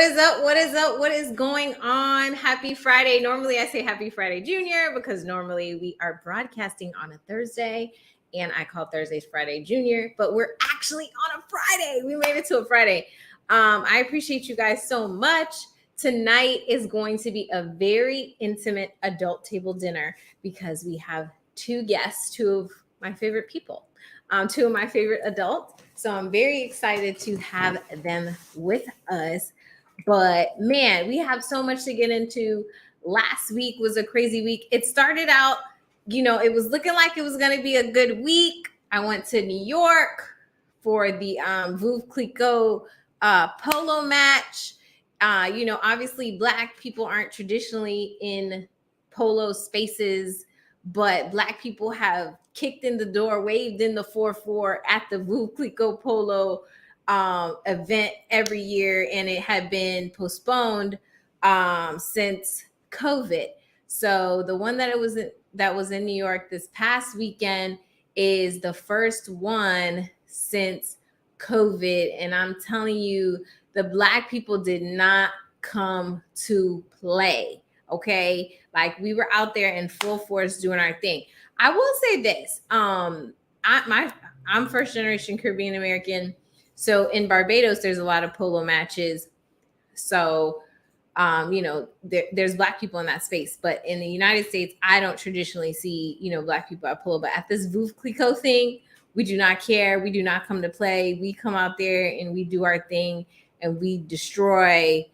is up? What is up? What is going on? Happy Friday. Normally I say happy Friday Junior because normally we are broadcasting on a Thursday and I call Thursdays Friday Junior, but we're actually on a Friday. We made it to a Friday. I appreciate you guys so much. Tonight is going to be a very intimate adult table dinner because we have two guests, two of my favorite people, two of my favorite adults. So I'm very excited to have them with us. But man, we have so much to get into. Last week was a crazy week. It started out, it was looking like it was going to be a good week. I went to New York for the Veuve Clicquot polo match. Obviously, Black people aren't traditionally in polo spaces, but Black people have kicked in the door, waved in the 4-4 at the Veuve Clicquot polo event every year, and it had been postponed since COVID. So the one that was in New York this past weekend is the first one since COVID, and I'm telling you, the Black people did not come to play. Okay, like we were out there in full force doing our thing. I will say this: I'm first generation Caribbean American. So in Barbados, there's a lot of polo matches. So, there's Black people in that space. But in the United States, I don't traditionally see, Black people at polo. But at this Veuve Clicquot thing, we do not care. We do not come to play. We come out there and we do our thing and we destroy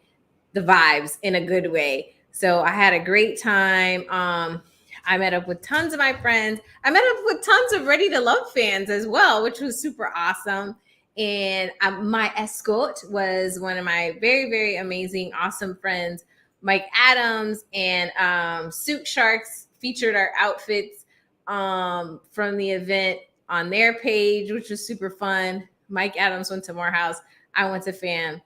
the vibes in a good way. So I had a great time. I met up with tons of my friends. I met up with tons of Ready to Love fans as well, which was super awesome. And my escort was one of my very, very amazing, awesome friends, Mike Adams, and Suit Sharks featured our outfits from the event on their page, which was super fun. Mike Adams went to Morehouse. I went to FAM.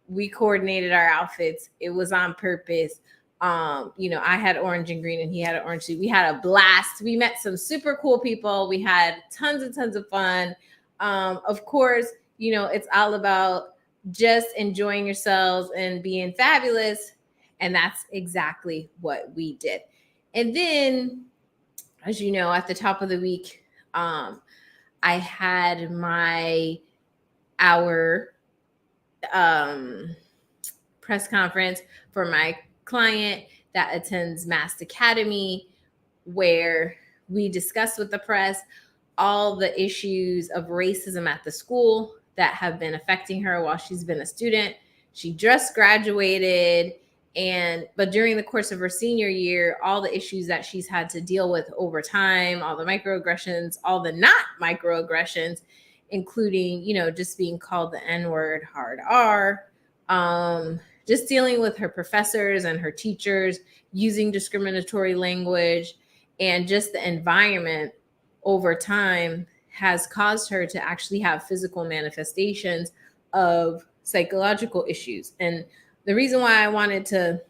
We coordinated our outfits. It was on purpose. I had orange and green and he had an orange suit. We had a blast. We met some super cool people. We had tons and tons of fun. Of course, it's all about just enjoying yourselves and being fabulous. And that's exactly what we did. And then, as you know, at the top of the week, I had our press conference for my client that attends Mast Academy, where we discussed with the press all the issues of racism at the school that have been affecting her while she's been a student. She just graduated, but during the course of her senior year, all the issues that she's had to deal with over time, all the microaggressions, all the not microaggressions, including, just being called the N-word, hard R, just dealing with her professors and her teachers using discriminatory language, and just the environment over time has caused her to actually have physical manifestations of psychological issues. And the reason why I wanted to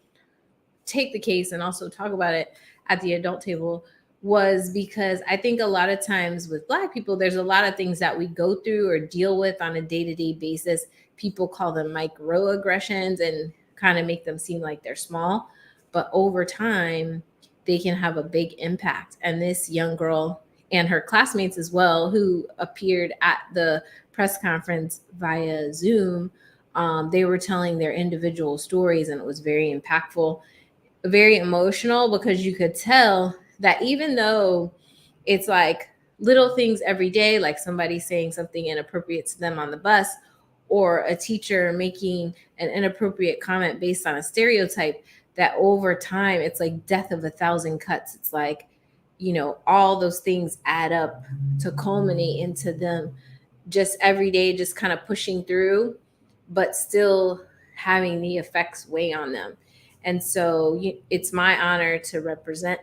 take the case and also talk about it at the adult table was because I think a lot of times with Black people, there's a lot of things that we go through or deal with on a day-to-day basis. People call them microaggressions and kind of make them seem like they're small, but over time, they can have a big impact. And this young girl and her classmates as well, who appeared at the press conference via Zoom, they were telling their individual stories, and it was very impactful, very emotional, because you could tell that even though it's like little things every day, like somebody saying something inappropriate to them on the bus, or a teacher making an inappropriate comment based on a stereotype, that over time, it's like death of 1,000 cuts. It's like, all those things add up to culminate into them just every day, just kind of pushing through, but still having the effects weigh on them. And so it's my honor to represent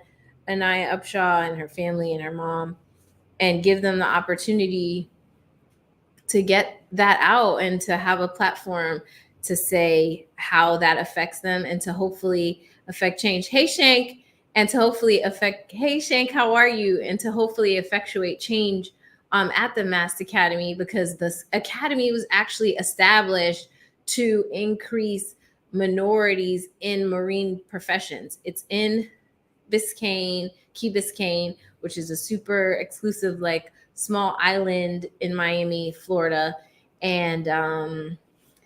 Anaya Upshaw and her family and her mom and give them the opportunity to get that out and to have a platform to say how that affects them and to hopefully affect change. Hey, Shank. And to hopefully hey, Shank, how are you? And to hopefully effectuate change at the Mast Academy, because this academy was actually established to increase minorities in marine professions. It's in Key Biscayne, which is a super exclusive, like small island in Miami, Florida. And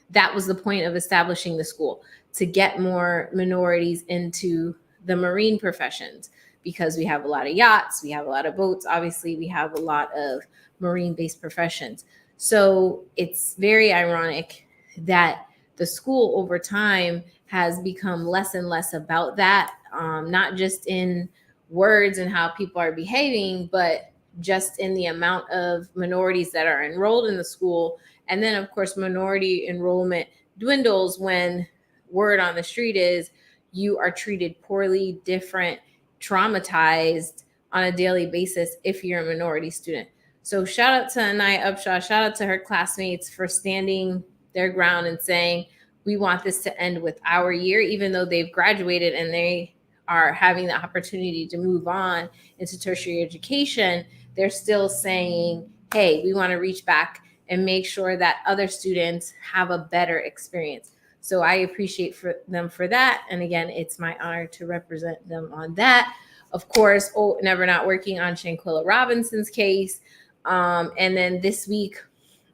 that was the point of establishing the school, to get more minorities into the marine professions, because we have a lot of yachts, we have a lot of boats, obviously, we have a lot of marine based professions. So it's very ironic that the school over time has become less and less about that, not just in words and how people are behaving, but just in the amount of minorities that are enrolled in the school. And then, of course, minority enrollment dwindles when word on the street is you are treated poorly, different, traumatized on a daily basis if you're a minority student. So shout out to Anaya Upshaw, shout out to her classmates for standing their ground and saying, we want this to end with our year, even though they've graduated and they are having the opportunity to move on into tertiary education. They're still saying, hey, we want to reach back and make sure that other students have a better experience. So I appreciate them for that. And again, it's my honor to represent them on that. Of course, never not working on Shanquilla Robinson's case. And then this week,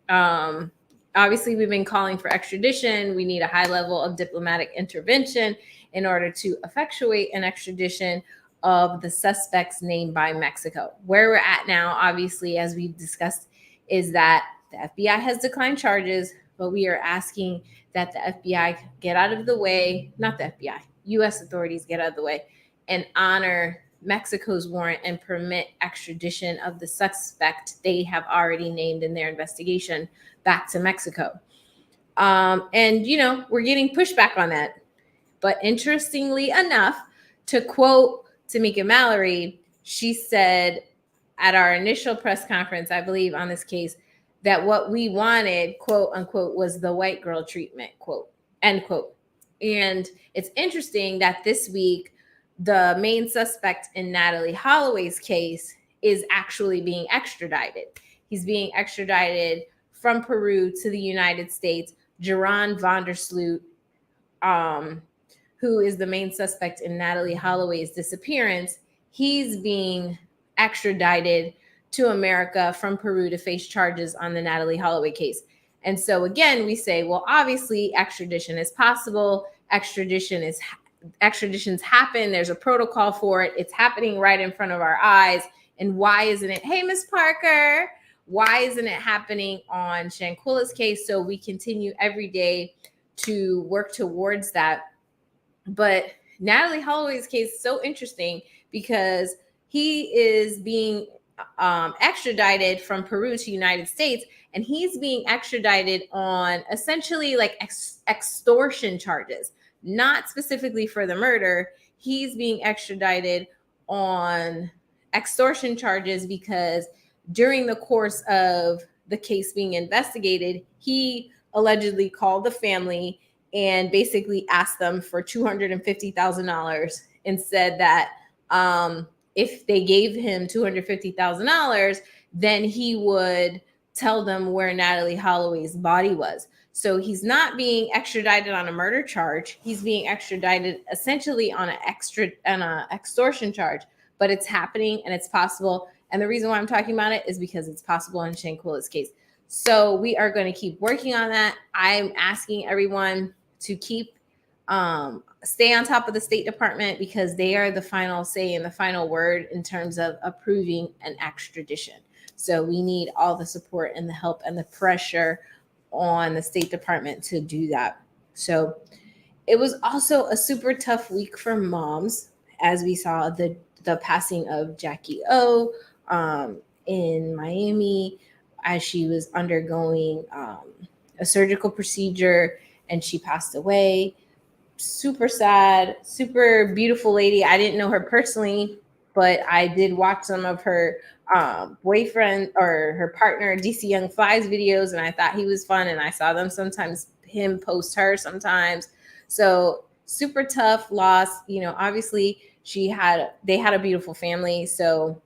obviously, we've been calling for extradition. We need a high level of diplomatic intervention in order to effectuate an extradition of the suspects named by Mexico. Where we're at now, obviously, as we've discussed, is that the FBI has declined charges, but we are asking that the FBI get out of the way, not the FBI, U.S. authorities get out of the way and honor Mexico's warrant and permit extradition of the suspect they have already named in their investigation back to Mexico. And, we're getting pushback on that. But interestingly enough, to quote Tamika Mallory, she said at our initial press conference, I believe, on this case, that what we wanted, quote unquote, was the white girl treatment, quote, end quote. And it's interesting that this week, the main suspect in Natalee Holloway's case is actually being extradited. He's being extradited from Peru to the United States. Jerron Vandersloot, who is the main suspect in Natalee Holloway's disappearance, he's being extradited to America from Peru to face charges on the Natalee Holloway case. And so again, we say, well, obviously extradition is possible. Extraditions happen. There's a protocol for it. It's happening right in front of our eyes. And why isn't it? Hey, Miss Parker, why isn't it happening on Shanquilla's case? So we continue every day to work towards that. But Natalee Holloway's case is so interesting because he is being extradited from Peru to United States, and he's being extradited on essentially like extortion charges, not specifically for the murder. He's being extradited on extortion charges because during the course of the case being investigated, he allegedly called the family and basically asked them for $250,000 and said that if they gave him $250,000, then he would tell them where Natalee Holloway's body was. So he's not being extradited on a murder charge. He's being extradited essentially on an extortion charge, but it's happening and it's possible. And the reason why I'm talking about it is because it's possible in Shanquilla's case. So we are going to keep working on that. I'm asking everyone to stay on top of the State Department because they are the final say and the final word in terms of approving an extradition. So we need all the support and the help and the pressure on the State Department to do that. So it was also a super tough week for moms as we saw the passing of Jackie O in Miami as she was undergoing a surgical procedure and she passed away. Super sad, super beautiful lady. I didn't know her personally, but I did watch some of her boyfriend or her partner DC Young Fly's videos, and I thought he was fun. And I saw them sometimes, him post her sometimes. So super tough loss. Obviously they had a beautiful family. So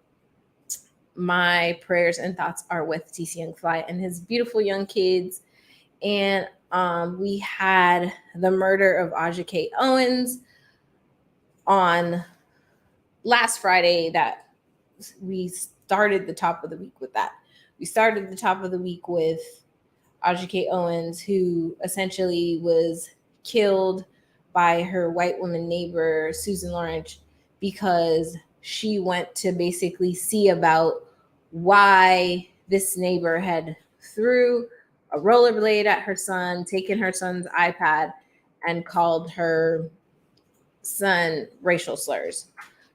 my prayers and thoughts are with DC Young Fly and his beautiful young kids. And We had the murder of Aja K. Owens on last Friday. That we started the top of the week with that. We started the top of the week with Aja K. Owens, who essentially was killed by her white woman neighbor, Susan Lawrence, because she went to basically see about why this neighbor had threw a rollerblade at her son, taken her son's iPad, and called her son racial slurs.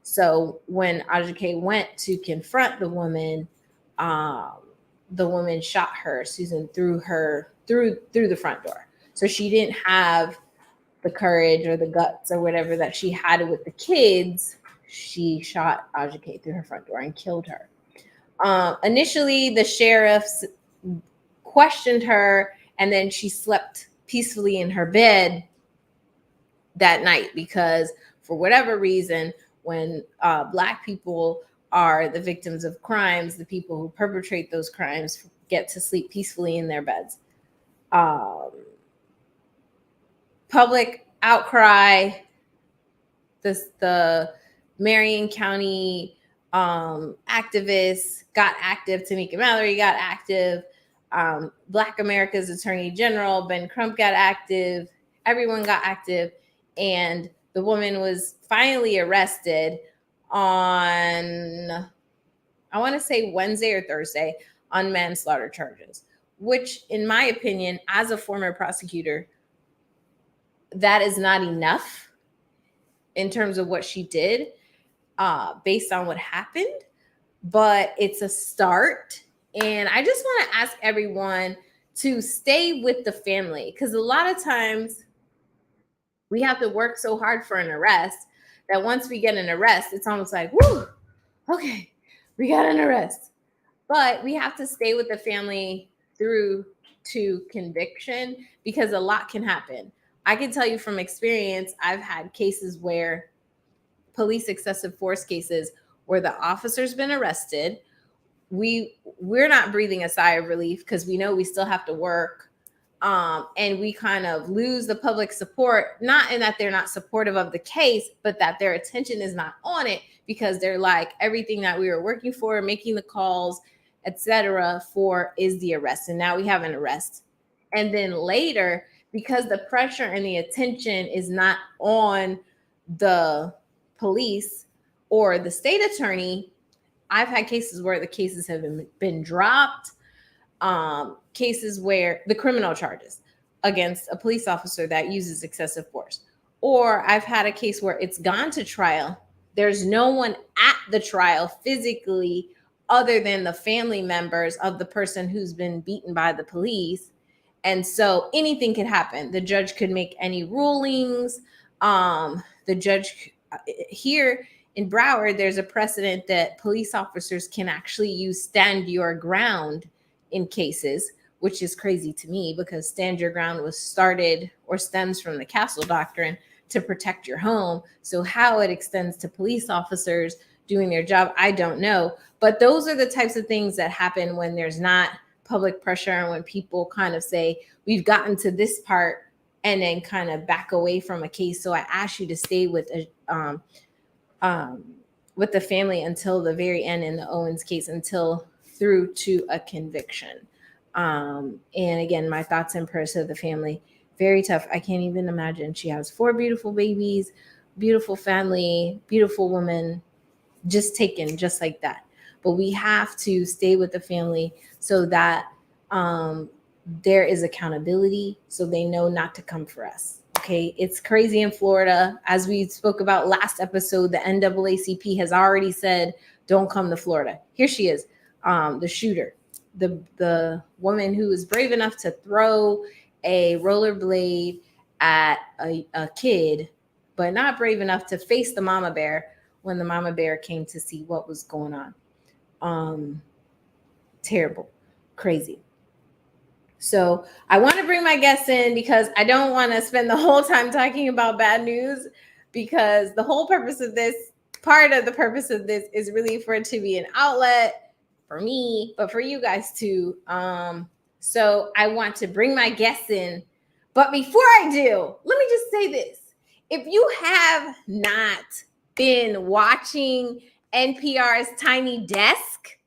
So when Aja K went to confront um, the woman shot her. Susan threw her through the front door. So she didn't have the courage or the guts or whatever that she had with the kids. She shot Aja K through her front door and killed her. Initially, the sheriffs questioned her, and then she slept peacefully in her bed that night because, for whatever reason, when Black people are the victims of crimes, the people who perpetrate those crimes get to sleep peacefully in their beds. Public outcry. The Marion County activists got active. Tamika Mallory got active. Black America's Attorney General, Ben Crump, got active. Everyone got active. And the woman was finally arrested on, I want to say Wednesday or Thursday, on manslaughter charges, which, in my opinion, as a former prosecutor, that is not enough in terms of what she did based on what happened, but it's a start. And I just want to ask everyone to stay with the family, because a lot of times we have to work so hard for an arrest that once we get an arrest, it's almost like, whoo, okay, we got an arrest. But we have to stay with the family through to conviction, because a lot can happen. I can tell you from experience, I've had cases where police excessive force cases where the officer's been arrested. We're not breathing a sigh of relief because we know we still have to work. And we kind of lose the public support, not in that they're not supportive of the case, but that their attention is not on it, because they're like, everything that we were working for, making the calls, etc., for is the arrest. And now we have an arrest. And then later, because the pressure and the attention is not on the police or the state attorney, I've had cases where the cases have been dropped. Cases where the criminal charges against a police officer that uses excessive force. Or I've had a case where it's gone to trial. There's no one at the trial physically other than the family members of the person who's been beaten by the police. And so anything could happen. The judge could make any rulings. The judge here in Broward, there's a precedent that police officers can actually use stand your ground in cases, which is crazy to me, because stand your ground was started or stems from the Castle Doctrine to protect your home. So how it extends to police officers doing their job, I don't know. But those are the types of things that happen when there's not public pressure, and when people kind of say, we've gotten to this part, and then kind of back away from a case. So I ask you to stay with the family until the very end in the Owens case, until through to a conviction. And again, my thoughts and prayers to the family. Very tough. I can't even imagine. She has 4 beautiful babies, beautiful family, beautiful woman, just taken just like that. But we have to stay with the family so that there is accountability, so they know not to come for us. Okay, it's crazy in Florida. As we spoke about last episode, the NAACP has already said, don't come to Florida. Here she is, the shooter, the woman who was brave enough to throw a rollerblade at a kid, but not brave enough to face the mama bear when the mama bear came to see what was going on. Terrible, crazy. So I want to bring my guests in because I don't want to spend the whole time talking about bad news, because the whole purpose of this, part of the purpose of this, is really for it to be an outlet for me, but for you guys too. So I want to bring my guests in But before I do, let me just say this. If you have not been watching NPR's Tiny Desk,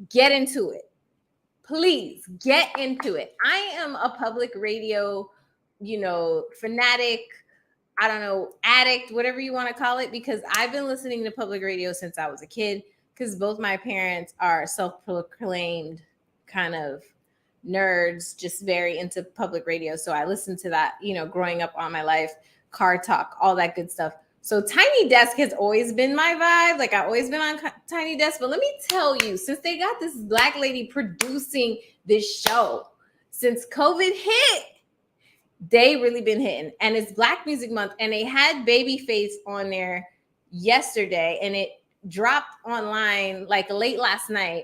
get into it. Please get into it. I am a public radio, fanatic, I don't know, addict, whatever you want to call it, because I've been listening to public radio since I was a kid, because both my parents are self-proclaimed kind of nerds, just very into public radio. So I listened to that, growing up all my life, car talk, all that good stuff. So Tiny Desk has always been my vibe. Like, I've always been on Tiny Desk. But let me tell you, since they got this Black lady producing this show, since COVID hit, they really been hitting. And it's Black Music Month. And they had Babyface on there yesterday. And it dropped online like late last night.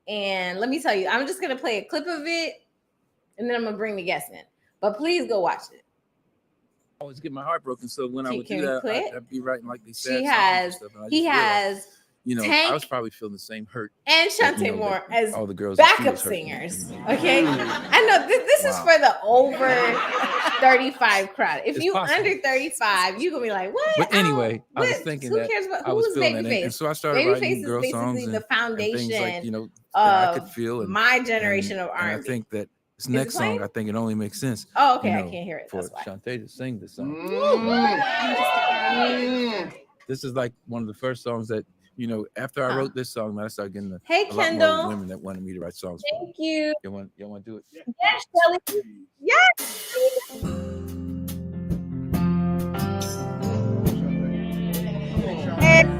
And let me tell you, I'm just going to play a clip of it. And then I'm going to bring the guest in. But please go watch it. I always get my heart broken. So when I would do that, I'd be writing like these sad songs and stuff. And he has, Tank, I was probably feeling the same hurt. And Shantae Moore as all the girls backup singers. Okay. I know this is for the over 35 crowd. If you under 35, you're going to be like, what? But anyway, I was thinking that I was feeling that. And so I started writing girl songs the foundation and things like, that I could feel. And, my generation of R&B. And I think that this next song, I think it only makes sense. Oh, okay. I can't hear it. For Shantae to sing this song. This is like one of the first songs that, after I wrote this song, man, I started getting a lot more women that wanted me to write songs. Thank you. Y'all want to do it? Yes, Shelly. Yes.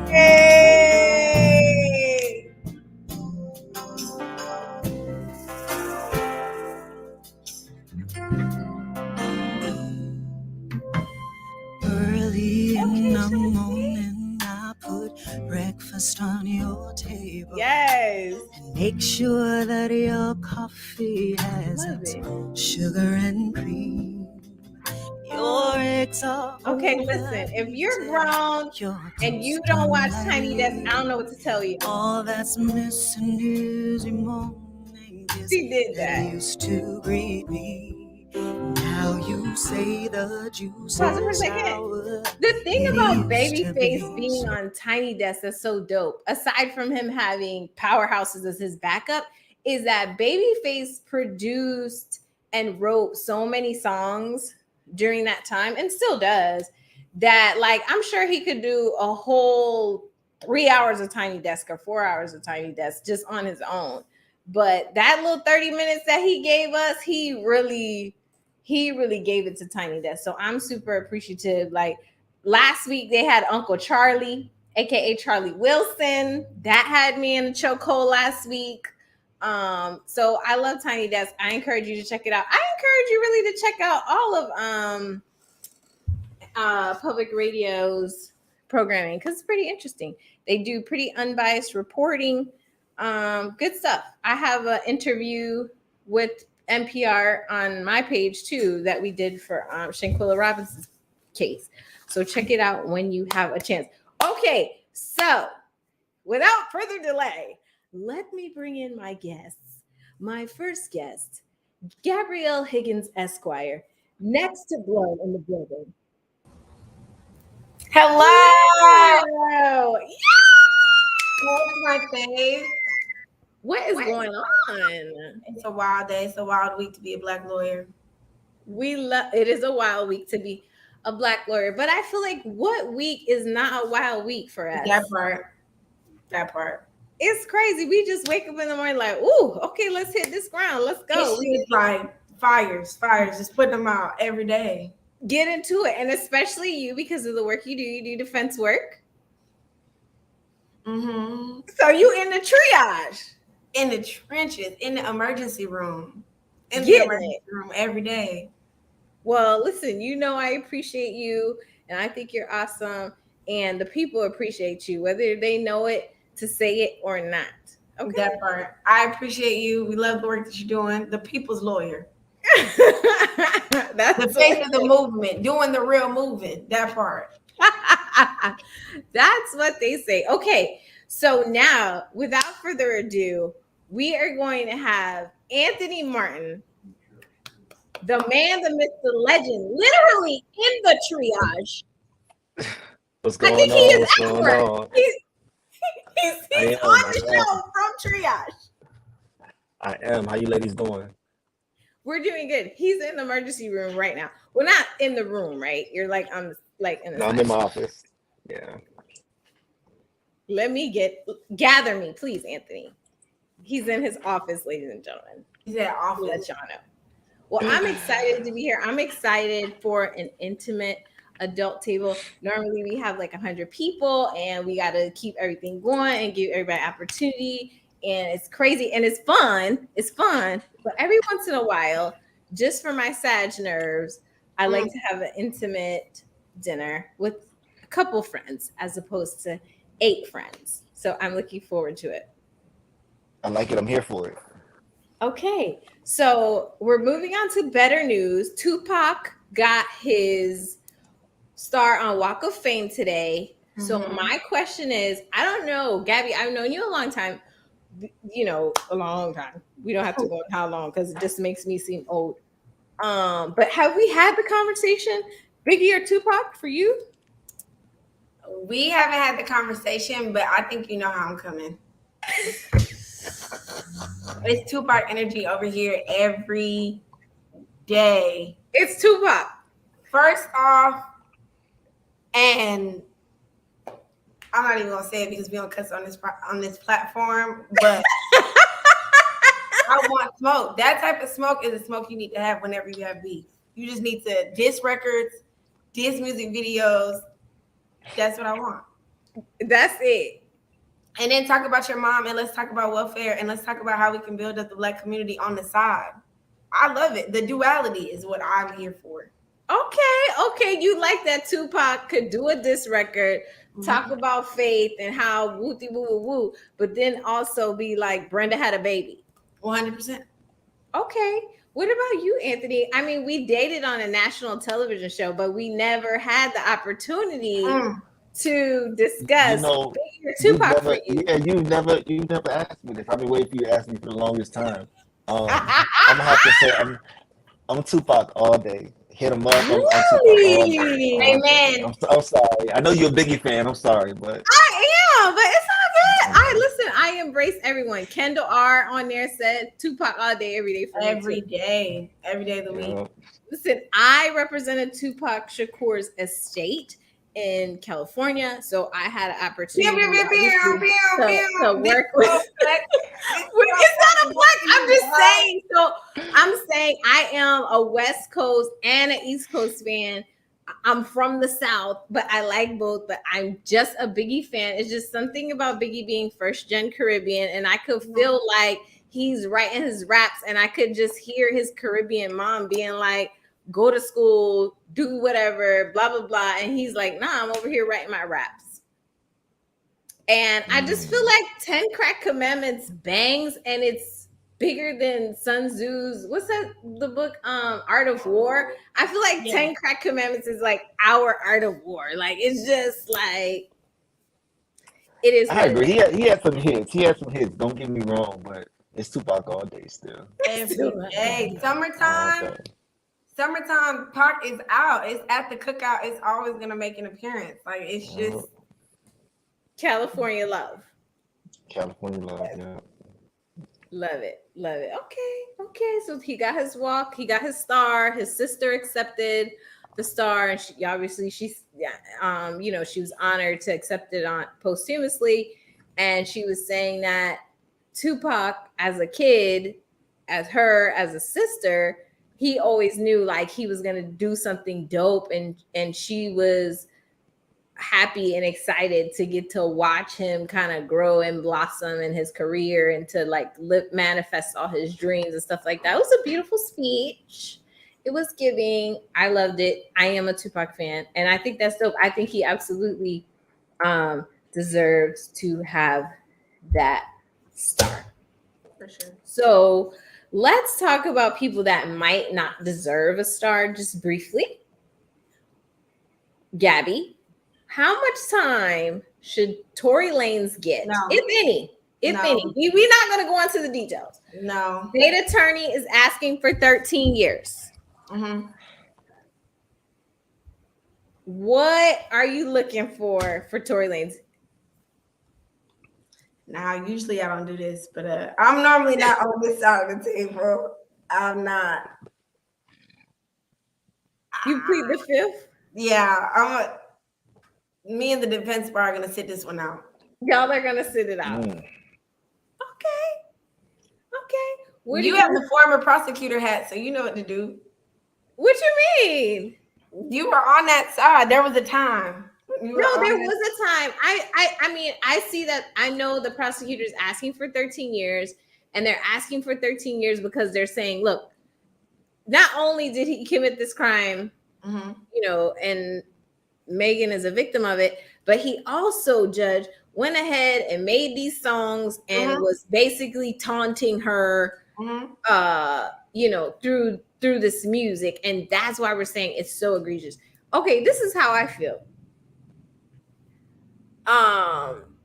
Hey. Early in the morning, I put breakfast on your table. Yes. And make sure that your coffee has its sugar and cream. Your eggs are okay. Listen, if you're grown and you don't watch Tiny Desk, I don't know what to tell you. All that's missing is your morning kiss. She did that. Used to greet me. Now you say the juice. The thing about Babyface being on Tiny Desk that's so dope, aside from him having powerhouses as his backup, is that Babyface produced and wrote so many songs during that time, and still does, that like I'm sure he could do a whole 3 hours of Tiny Desk or 4 hours of Tiny Desk just on his own. But that little 30 minutes that he gave us, he really gave it to Tiny Desk. So I'm super appreciative. Like last week they had Uncle Charlie, aka Charlie Wilson, that had me in the chokehold last week. So I love Tiny Desk. I encourage you to check it out. I encourage you really to check out all of public radio's programming, because it's pretty interesting. They do pretty unbiased reporting. Good stuff. I have an interview with NPR on my page too that we did for Shanquilla Robinson's case. So check it out when you have a chance. Okay, so without further delay, let me bring in my guests. My first guest, Gabrielle Higgins Esquire, next to Blow in the building. Hello. Yeah. What's my fave? What is going on? It's a wild day. It's a wild week to be a Black lawyer. It is a wild week to be a Black lawyer, but I feel like what week is not a wild week for us? That part. It's crazy. We just wake up in the morning like, ooh, okay, let's hit this ground. Let's go. It's like fires, just putting them out every day. Get into it. And especially you, because of the work you do defense work. Mm-hmm. So you in the triage. In the trenches, in the emergency room. In the emergency room every day. Well, listen, I appreciate you and I think you're awesome. And the people appreciate you, whether they know it to say it or not. Okay. That part. I appreciate you. We love the work that you're doing. The people's lawyer. That's the face of the movement, doing the real moving. That part. That's what they say. Okay. So now, without further ado, we are going to have Anthony Martin The man, the myth, the legend, literally in the triage. What's going on? I think he is What's everywhere. going on? He's on the show from triage. I am. How you ladies doing? We're doing good. He's in the emergency room right now. We're not in the room, right? You're like on like in the. No, I'm in my office. Yeah. Let me gather me, please, Anthony. He's in his office, ladies and gentlemen. He's at office. Let y'all know. Well, I'm excited to be here. I'm excited for an intimate adult table. Normally we have like 100 people and we got to keep everything going and give everybody opportunity. And it's crazy and it's fun. It's fun. But every once in a while, just for my Sag nerves, I like to have an intimate dinner with a couple friends as opposed to 8 friends. So I'm looking forward to it. I like it. I'm here for it. Okay, so we're moving on to better news. Tupac got his star on Walk of Fame today. Mm-hmm. So my question is, I don't know, Gabby, I've known you a long time, a long time. We don't have to go how long because it just makes me seem old. But have we had the conversation, Biggie or Tupac, for you? We haven't had the conversation, but I think you know how I'm coming. It's Tupac energy over here every day. It's Tupac. First off, and I'm not even gonna say it because we don't cuss on this platform, but I want smoke. That type of smoke is the smoke you need to have whenever you have beef. You just need to diss records, diss music videos. That's what I want. That's it. And then talk about your mom, and let's talk about welfare, and let's talk about how we can build up the Black community on the side. I love it. The duality is what I'm here for. Okay. You like that Tupac could do a diss record, talk about faith and how woo-dee woo, but then also be like, Brenda had a baby. 100%. Okay. What about you, Anthony? I mean, we dated on a national television show, but we never had the opportunity to discuss Tupac for you. Yeah, you never asked me this. I've been waiting for you to ask me for the longest time. I'm gonna have to say I'm Tupac all day. Hit him up. I'm Tupac all day. Amen. I'm sorry. I know you're a Biggie fan. I'm sorry, but I am, but it's all good. I embrace everyone. Kendall R on there said Tupac all day, every day for every day of the week. Listen, I represented Tupac Shakur's estate in California, so I had an opportunity to work with. It's not a black. I'm just saying. So I'm saying I am a West Coast and an East Coast fan. I'm from the South, but I like both. But I'm just a Biggie fan. It's just something about Biggie being first gen Caribbean, and I could feel like he's writing his raps, and I could just hear his Caribbean mom being like, go to school, do whatever, blah, blah, blah. And he's like, nah, I'm over here writing my raps. And I just feel like 10 Crack Commandments bangs, and it's bigger than Sun Tzu's, what's that, the book, Art of War? I feel like 10 Crack Commandments is like our Art of War. Like, it's just like, it is. I agree. He had some hits. Don't get me wrong, but it's Tupac all day still. Every day. Summertime, Pac is out. It's at the cookout. It's always gonna make an appearance. Like, it's just California love. California love, yeah. Love it. Okay. So he got his walk. He got his star. His sister accepted the star, and she was honored to accept it on posthumously. And she was saying that Tupac, as a kid, as a sister, he always knew like he was gonna do something dope, and she was happy and excited to get to watch him kind of grow and blossom in his career and to like manifest all his dreams and stuff like that. It was a beautiful speech. It was giving. I loved it. I am a Tupac fan, and I think that's dope. I think he absolutely deserves to have that star. For sure. So let's talk about people that might not deserve a star just briefly. Gabby, how much time should Tory Lanez get, if any? We're not going to go into the details. No. State attorney is asking for 13 years. Mm-hmm. What are you looking for Tory Lanez? Now, usually I don't do this, but I'm normally not on this side of the table. I'm not. You plead the fifth? Yeah, me and the defense bar are gonna sit this one out. Y'all are gonna sit it out. Okay. You have the former prosecutor hat, so you know what to do. What you mean? You were on that side. There was a time. No, there was a time. I mean, I see that. I know the prosecutor's asking for 13 years, and they're asking for 13 years because they're saying, look, not only did he commit this crime, you know, and Megan is a victim of it, but he also, Judge, went ahead and made these songs and was basically taunting her, you know, through this music. And that's why we're saying it's so egregious. Okay, this is how I feel.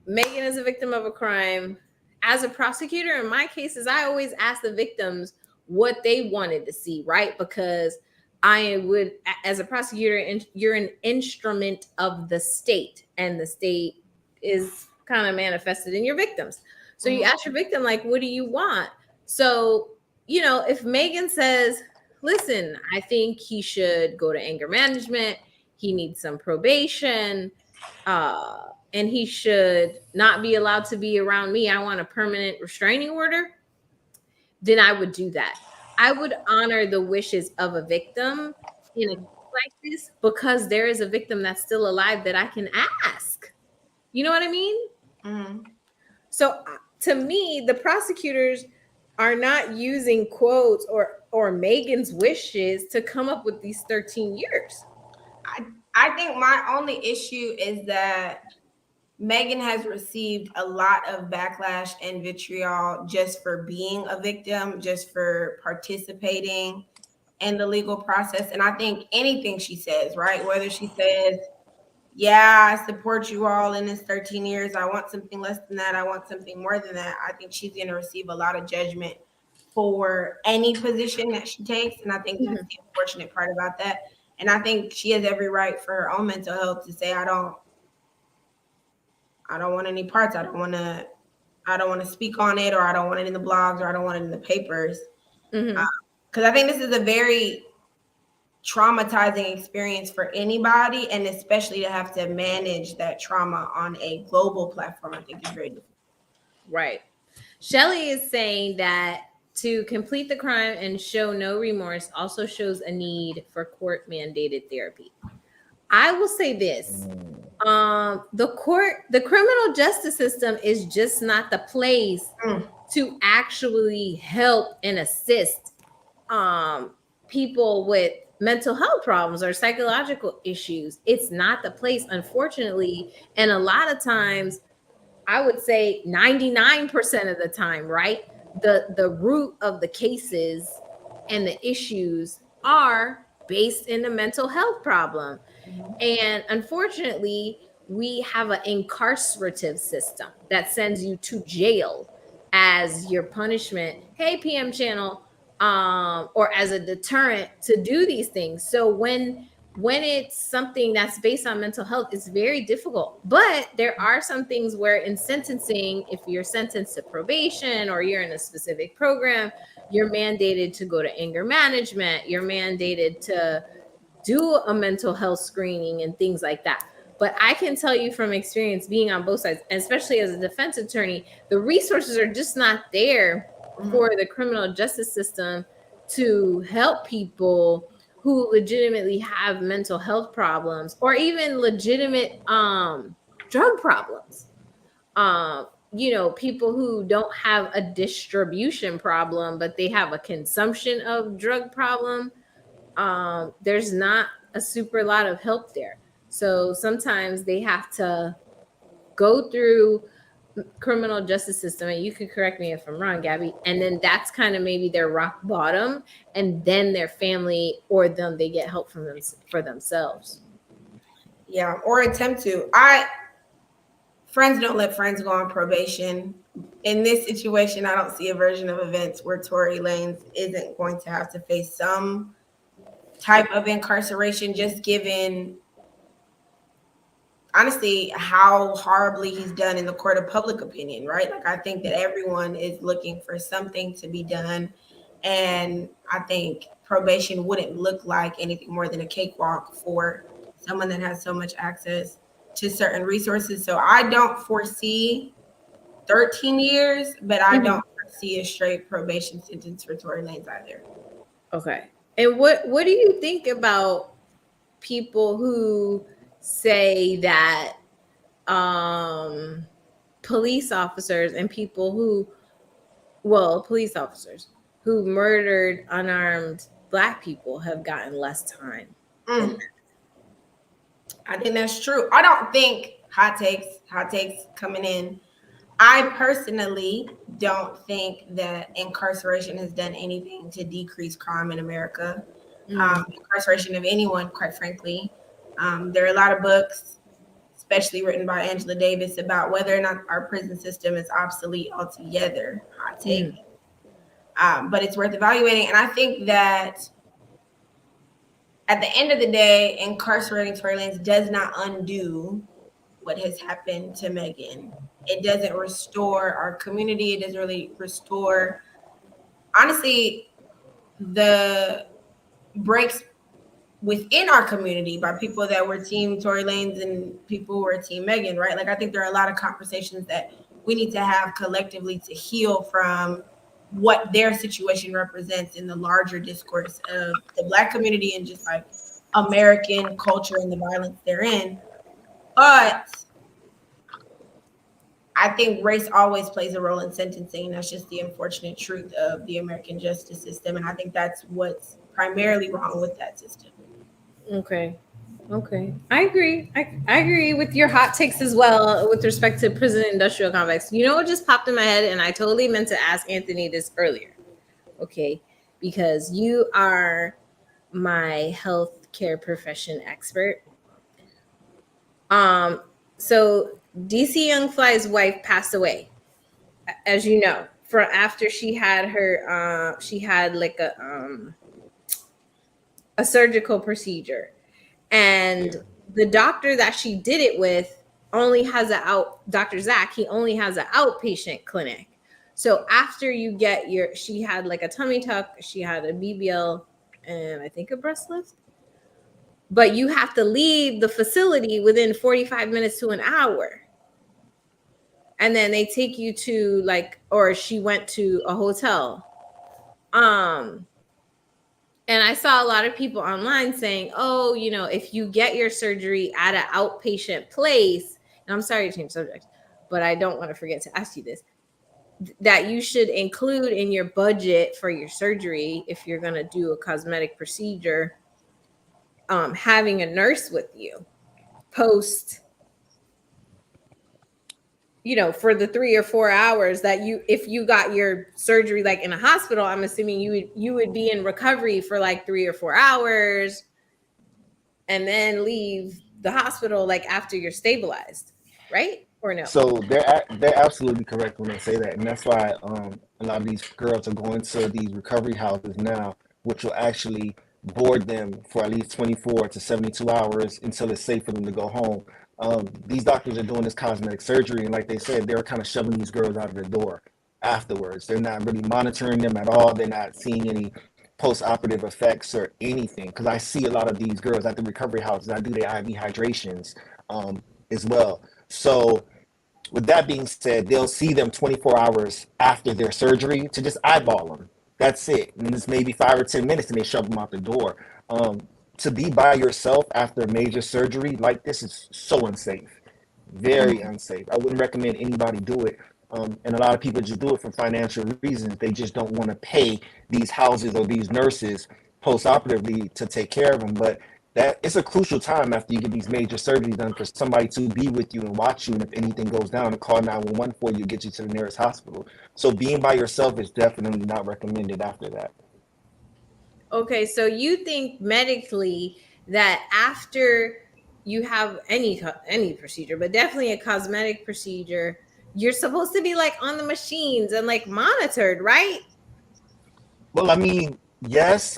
Megan is a victim of a crime. As a prosecutor, in my cases, I always ask the victims what they wanted to see, right? Because I would, as a prosecutor, you're an instrument of the state, and the state is kind of manifested in your victims. So you ask your victim, like, what do you want? So, you know, if Megan says, listen, I think he should go to anger management, he needs some probation, and he should not be allowed to be around me, I want a permanent restraining order, then I would do that. I would honor the wishes of a victim in a case like this, because there is a victim that's still alive that I can ask. You know what I mean? So to me, the prosecutors are not using quotes or Megan's wishes to come up with these 13 years. I think my only issue is that Megan has received a lot of backlash and vitriol just for being a victim, just for participating in the legal process. And I think anything she says, right, whether she says, yeah, I support you all in this 13 years, I want something less than that, I want something more than that, I think she's going to receive a lot of judgment for any position that she takes. And I think that's the unfortunate part about that. And I think she has every right for her own mental health to say, I don't want any parts. I don't want to speak on it, or I don't want it in the blogs, or I don't want it in the papers. Because I think this is a very traumatizing experience for anybody, and especially to have to manage that trauma on a global platform, I think is very difficult. Right. Shelley is saying that to complete the crime and show no remorse also shows a need for court-mandated therapy. I will say this. The criminal justice system is just not the place to actually help and assist people with mental health problems or psychological issues. It's not the place, unfortunately. And a lot of times, I would say 99% of the time, right? The root of the cases and the issues are based in the mental health problem. And unfortunately, we have an incarcerative system that sends you to jail as your punishment. Hey, PM channel, or as a deterrent to do these things. So when it's something that's based on mental health, it's very difficult. But there are some things where in sentencing, if you're sentenced to probation or you're in a specific program, you're mandated to go to anger management. You're mandated to do a mental health screening and things like that. But I can tell you from experience being on both sides, and especially as a defense attorney, the resources are just not there for the criminal justice system to help people who legitimately have mental health problems or even legitimate drug problems. You know, people who don't have a distribution problem, but they have a consumption of drug problem. There's not a super lot of help there. So sometimes they have to go through criminal justice system, and you can correct me if I'm wrong, Gabby, and then that's kind of maybe their rock bottom, and then their family or them, they get help from them for themselves. Yeah, or attempt to. Friends don't let friends go on probation. In this situation, I don't see a version of events where Tory Lanez isn't going to have to face some type of incarceration, just given honestly how horribly he's done in the court of public opinion, right? Like, I think that everyone is looking for something to be done, and I think probation wouldn't look like anything more than a cakewalk for someone that has so much access to certain resources. So I don't foresee 13 years, but I don't foresee a straight probation sentence for Tory Lanez either. Okay. And what do you think about people who say that police officers and people who, police officers who murdered unarmed Black people have gotten less time? I think that's true. I don't think hot takes coming in. I personally don't think that incarceration has done anything to decrease crime in America. Incarceration of anyone, quite frankly. There are a lot of books, especially written by Angela Davis, about whether or not our prison system is obsolete altogether. Hot take. But it's worth evaluating. And I think that at the end of the day, incarcerating Tory Lanez does not undo what has happened to Megan. It doesn't restore our community. It doesn't really restore, honestly, the breaks within our community by people that were team Tory Lanez and people who were team Megan, right? Like, I think there are a lot of conversations that we need to have collectively to heal from what their situation represents in the larger discourse of the Black community and just like American culture and the violence therein. But I think race always plays a role in sentencing. That's just the unfortunate truth of the American justice system. And I think that's what's primarily wrong with that system. Okay. I agree. I agree with your hot takes as well with respect to prison industrial complex. You know what just popped in my head, and I totally meant to ask Anthony this earlier. Okay, because you are my healthcare profession expert. So DC Young Fly's wife passed away, as you know, after she had her she had like a surgical procedure. And the doctor that she did it with only has Dr. Zach, he only has an outpatient clinic. So after you get she had like a tummy tuck, she had a BBL, and I think a breast lift. But you have to leave the facility within 45 minutes to an hour. And then they take you to or she went to a hotel. And I saw a lot of people online saying, oh, if you get your surgery at an outpatient place, and I'm sorry to change subjects, but I don't want to forget to ask you this, that you should include in your budget for your surgery, if you're going to do a cosmetic procedure, having a nurse with you post, for the 3 or 4 hours that if you got your surgery like in a hospital, I'm assuming you would be in recovery for like 3 or 4 hours and then leave the hospital like after you're stabilized, right? Or no? So they're absolutely correct when they say that, and that's why a lot of these girls are going to these recovery houses now, which will actually board them for at least 24 to 72 hours until it's safe for them to go home. These doctors are doing this cosmetic surgery, and like they said, they're kind of shoving these girls out of the door afterwards. They're not really monitoring them at all. They're not seeing any post-operative effects or anything, because I see a lot of these girls at the recovery houses. I do their IV hydrations as well. So with that being said, they'll see them 24 hours after their surgery to just eyeball them. That's it. And it's maybe 5 or 10 minutes and they shove them out the door. To be by yourself after a major surgery like this is so unsafe, very unsafe. I wouldn't recommend anybody do it. And a lot of people just do it for financial reasons. They just don't want to pay these houses or these nurses post-operatively to take care of them. But that it's a crucial time after you get these major surgeries done for somebody to be with you and watch you. And if anything goes down, to call 911 for you, get you to the nearest hospital. So being by yourself is definitely not recommended after that. Okay, so you think medically that after you have any procedure, but definitely a cosmetic procedure, you're supposed to be like on the machines and like monitored, right? Well, I mean, yes,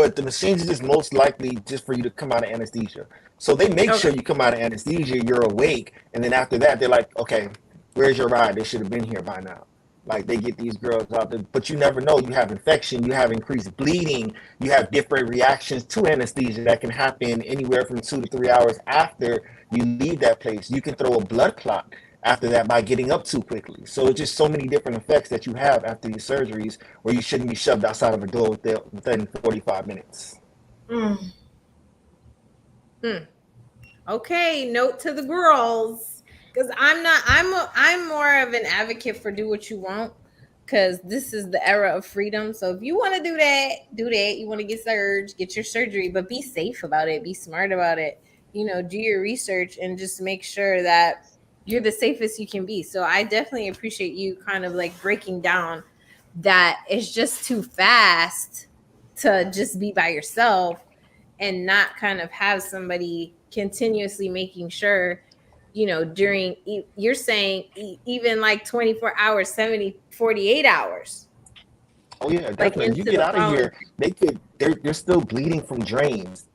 but the machines is just most likely just for you to come out of anesthesia. So they make sure you come out of anesthesia, you're awake, and then after that, they're like, okay, where's your ride? They should have been here by now. Like they get these girls out there, but you never know. You have infection, you have increased bleeding, you have different reactions to anesthesia that can happen anywhere from 2 to 3 hours after you leave that place. You can throw a blood clot after that by getting up too quickly. So it's just so many different effects that you have after these surgeries where you shouldn't be shoved outside of a door within 45 minutes. Okay, note to the girls, because I'm more of an advocate for do what you want, because this is the era of freedom. So if you want to do that, do that. You want to get your surgery, but be safe about it, be smart about it, do your research and just make sure that you're the safest you can be. So I definitely appreciate you kind of like breaking down that it's just too fast to just be by yourself and not kind of have somebody continuously making sure, during, you're saying even like 24 hours, 70, 48 hours. Oh yeah, definitely. Like you get out of here, they're still bleeding from drains.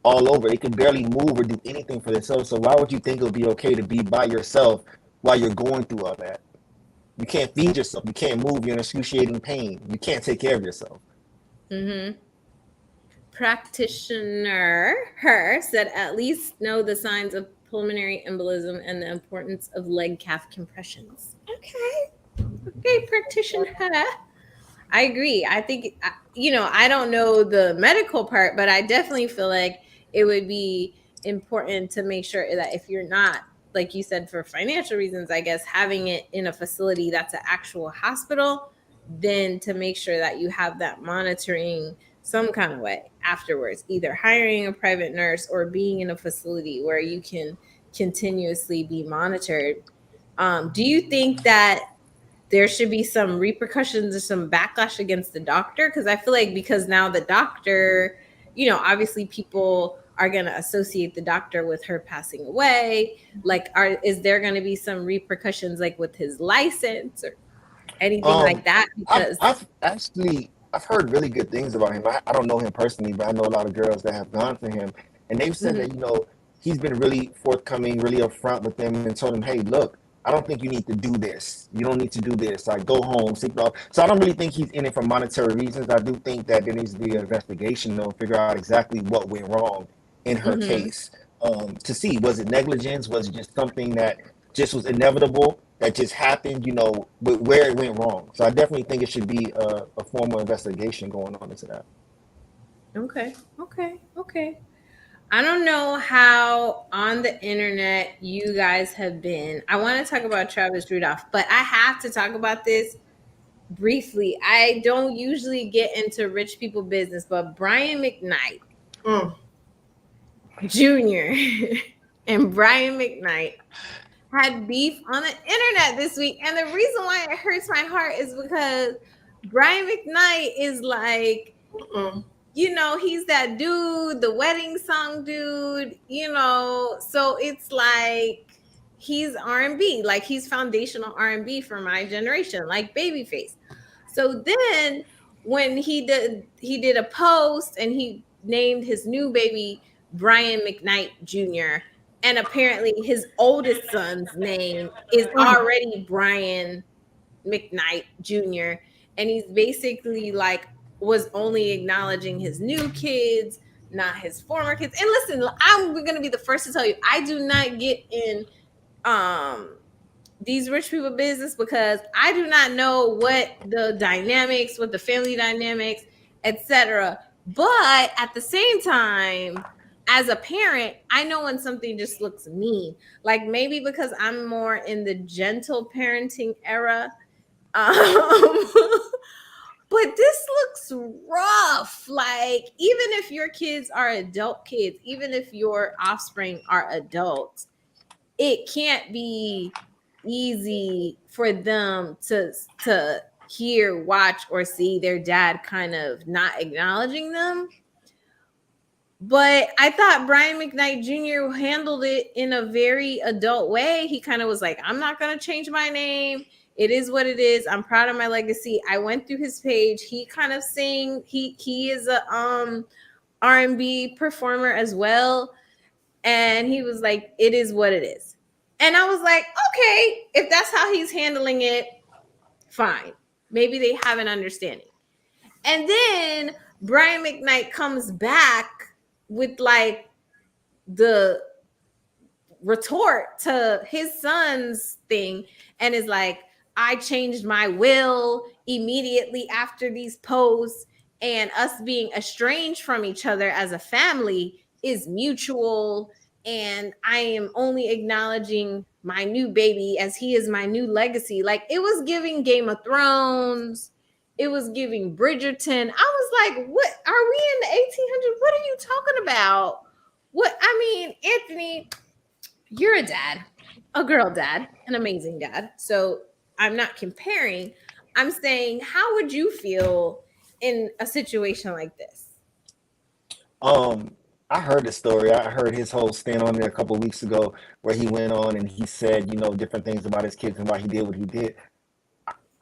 All over. They can barely move or do anything for themselves. So why would you think it would be okay to be by yourself while you're going through all that? You can't feed yourself. You can't move. You're in excruciating pain. You can't take care of yourself. Practitioner said at least know the signs of pulmonary embolism and the importance of leg calf compressions. Okay, practitioner. I agree. I think, I don't know the medical part, but I definitely feel like it would be important to make sure that if you're not, like you said, for financial reasons, I guess, having it in a facility that's an actual hospital, then to make sure that you have that monitoring some kind of way afterwards, either hiring a private nurse or being in a facility where you can continuously be monitored. Do you think that there should be some repercussions or some backlash against the doctor? Because I feel like because now the doctor, obviously people are going to associate the doctor with her passing away. Like, is there going to be some repercussions like with his license or anything like that? Because I've heard really good things about him. I don't know him personally, but I know a lot of girls that have gone to him, and they've said that, he's been really forthcoming, really upfront with them and told them, hey, look, I don't think you need to do this. You don't need to do this. Like, go home, sleep off. So I don't really think he's in it for monetary reasons. I do think that there needs to be an investigation, though, figure out exactly what went wrong in her case. To see, was it negligence? Was it just something that just was inevitable, that just happened, where it went wrong? So I definitely think it should be a formal investigation going on into that. Okay. I don't know how on the internet you guys have been. I want to talk about Travis Rudolph, but I have to talk about this briefly. I don't usually get into rich people business, but Brian McKnight Jr. and Brian McKnight had beef on the internet this week. And the reason why it hurts my heart is because Brian McKnight is like, he's that dude, the wedding song dude, so it's like he's R&B, like he's foundational R&B for my generation, like Babyface. So then when he did a post and he named his new baby Brian McKnight Jr., and apparently his oldest son's name is already Brian McKnight Jr., and he's basically like was only acknowledging his new kids, not his former kids. And listen, I'm going to be the first to tell you, I do not get in these rich people business because I do not know what the dynamics, what the family dynamics, etc. But at the same time, as a parent, I know when something just looks mean. Like maybe because I'm more in the gentle parenting era. But this looks rough. Like, even if your kids are adult kids, even if your offspring are adults, it can't be easy for them to hear, watch, or see their dad kind of not acknowledging them. But I thought Brian McKnight Jr. handled it in a very adult way. He kind of was like, I'm not going to change my name. It is what it is. I'm proud of my legacy. I went through his page. He kind of he is a R&B performer as well. And he was like, it is what it is. And I was like, okay, if that's how he's handling it, fine. Maybe they have an understanding. And then Brian McKnight comes back with like the retort to his son's thing and is like, I changed my will immediately after these posts, and us being estranged from each other as a family is mutual, and I am only acknowledging my new baby as he is my new legacy. Like, it was giving Game of Thrones. It was giving Bridgerton. I was like, what? Are we in the 1800s? What are you talking about? What? I mean, Anthony, you're a dad, a girl dad, an amazing dad. So I'm not comparing. I'm saying, how would you feel in a situation like this? I heard the story. I heard his whole stand on there a couple of weeks ago where he went on and he said, different things about his kids and why he did what he did.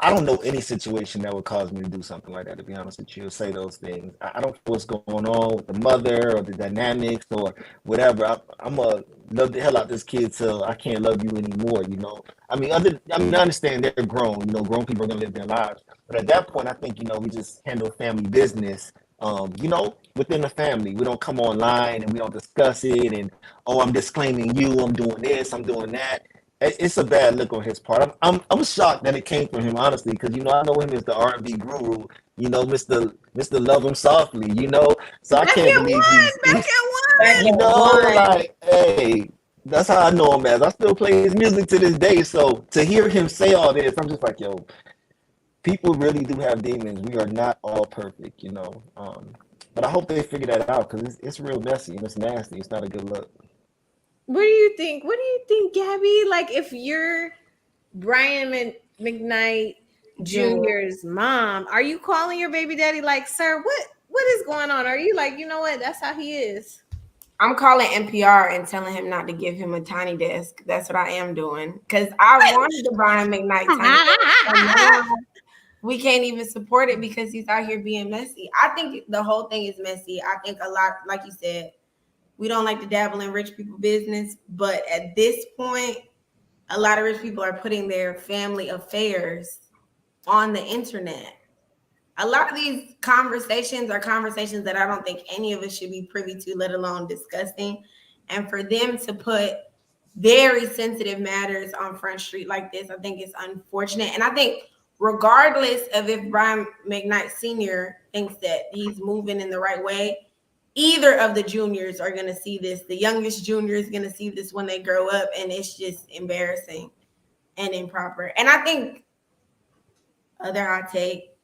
I don't know any situation that would cause me to do something like that, to be honest with you, say those things. I don't know what's going on with the mother or the dynamics or whatever. I'm going to love the hell out of this kid till I can't love you anymore, I mean, I understand they're grown, grown people are going to live their lives. But at that point, I think, we just handle family business, within the family. We don't come online and we don't discuss it and, I'm disclaiming you, I'm doing this, I'm doing that. It's a bad look on his part. I'm shocked that it came from him, honestly, because I know him as the R&B guru, Mr. Love Him Softly, So I can't believe he's like, hey, that's how I know him as. I still play his music to this day. So to hear him say all this, I'm just like, yo, people really do have demons. We are not all perfect, But I hope they figure that out because it's real messy and it's nasty. It's not a good look. What do you think? What do you think, Gabby? Like, if you're Brian McKnight Jr.'s mom, are you calling your baby daddy like, sir, what is going on? Are you like, you know what? That's how he is. I'm calling NPR and telling him not to give him a tiny desk. That's what I am doing. Because I wanted the Brian McKnight tiny desk. We can't even support it because he's out here being messy. I think the whole thing is messy. I think a lot, like you said, we don't like to dabble in rich people business, but at this point, a lot of rich people are putting their family affairs on the internet. A lot of these conversations are conversations that I don't think any of us should be privy to, let alone discussing. And for them to put very sensitive matters on Front Street like this, I think it's unfortunate. And I think regardless of if Brian McKnight Sr. thinks that he's moving in the right way, either of the juniors are going to see this. The youngest junior is going to see this when they grow up, and it's just embarrassing and improper. And I think, other hot take,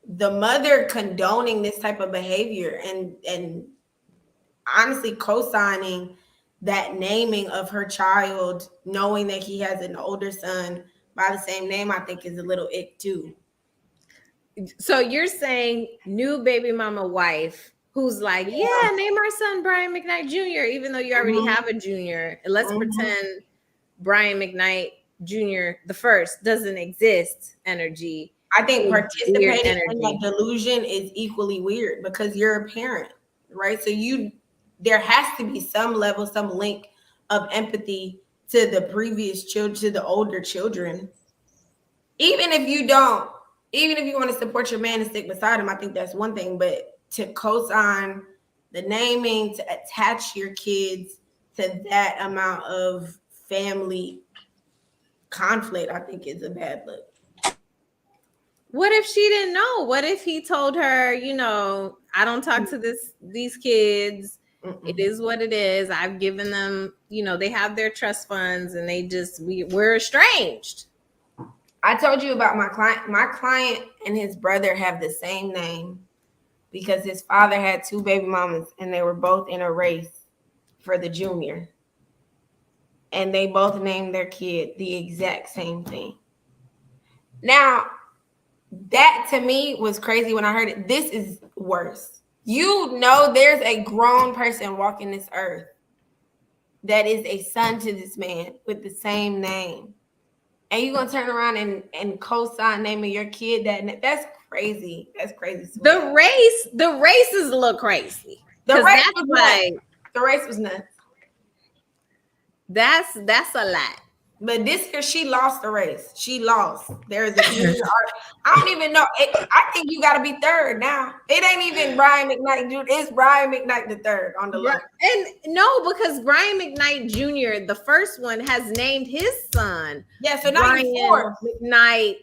the mother condoning this type of behavior and honestly co-signing that naming of her child, knowing that he has an older son by the same name, I think is a little ick too. So you're saying new baby mama wife who's like, yeah, name our son Brian McKnight Jr., even though you already have a junior. And let's pretend Brian McKnight Jr., the first, doesn't exist energy. I think participating in that delusion is equally weird because you're a parent, right? So there has to be some level, some link of empathy to the previous children, to the older children. Even if you want to support your man and stick beside him, I think that's one thing, but to co-sign the naming, to attach your kids to that amount of family conflict, I think is a bad look. What if she didn't know? What if he told her, I don't talk to these kids. It is what it is. I've given them, they have their trust funds and we're estranged. I told you about my client. My client and his brother have the same name because his father had two baby mamas and they were both in a race for the junior. And they both named their kid the exact same thing. Now, that to me was crazy when I heard it. This is worse. There's a grown person walking this earth that is a son to this man with the same name. and you gonna turn around and co-sign naming your kid that? That's crazy. That's crazy. The race is a little crazy. The race was nuts. The race was nuts. That's a lot. But this year, she lost the race. She lost. There's a I don't even know. I think you got to be third now. It ain't even Brian McKnight Jr. It's Brian McKnight the third on the list. And no, because Brian McKnight Jr., the first one, has named his son. Yeah, so now Brian McKnight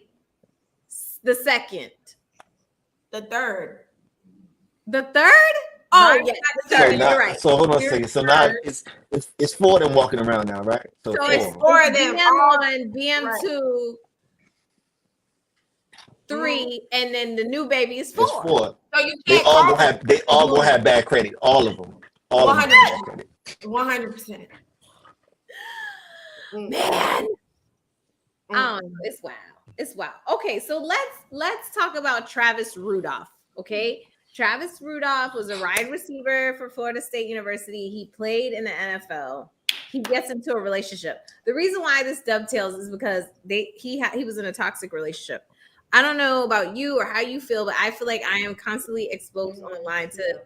the second. The third. The third? Oh, yeah. You're right. So hold on a second. So now it's 4 of them walking around now, right? So it's 4 of them. BM1, BM2, 3, and then the new baby is 4. It's 4. So you can't. They all gonna have bad credit. All of them. All 100%. Of them bad credit. 100%. Man. Oh, it's wild. It's wild. Okay, so let's talk about Travis Rudolph. Okay. Travis Rudolph was a wide receiver for Florida State University. He played in the NFL. He gets into a relationship. The reason why this dovetails is because he was in a toxic relationship. I don't know about you or how you feel, but I feel like I am constantly exposed online to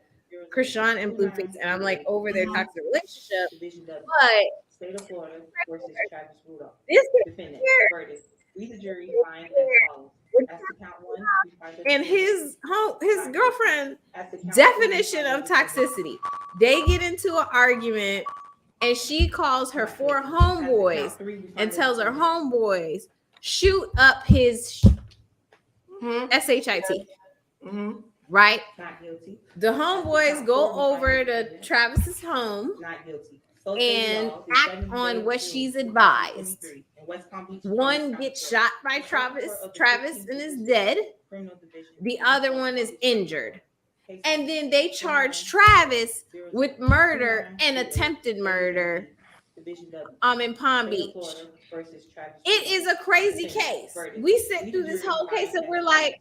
Krishan and Blueface, and I'm like over their toxic relationship. But State of Florida versus Travis Rudolph. This defendant verdict. We the jury find as follows. As to count 1, and his girlfriend definition of toxicity. They get into an argument, and she calls her 4 homeboys and tells her homeboys shoot up his SHIT. Right? Not guilty. The homeboys go over to Travis's home and act on what she's advised. One gets shot by Travis and is dead. The other one is injured. And then they charge Travis with murder and attempted murder in Palm Beach. It is a crazy case. We sit through this whole case and we're like,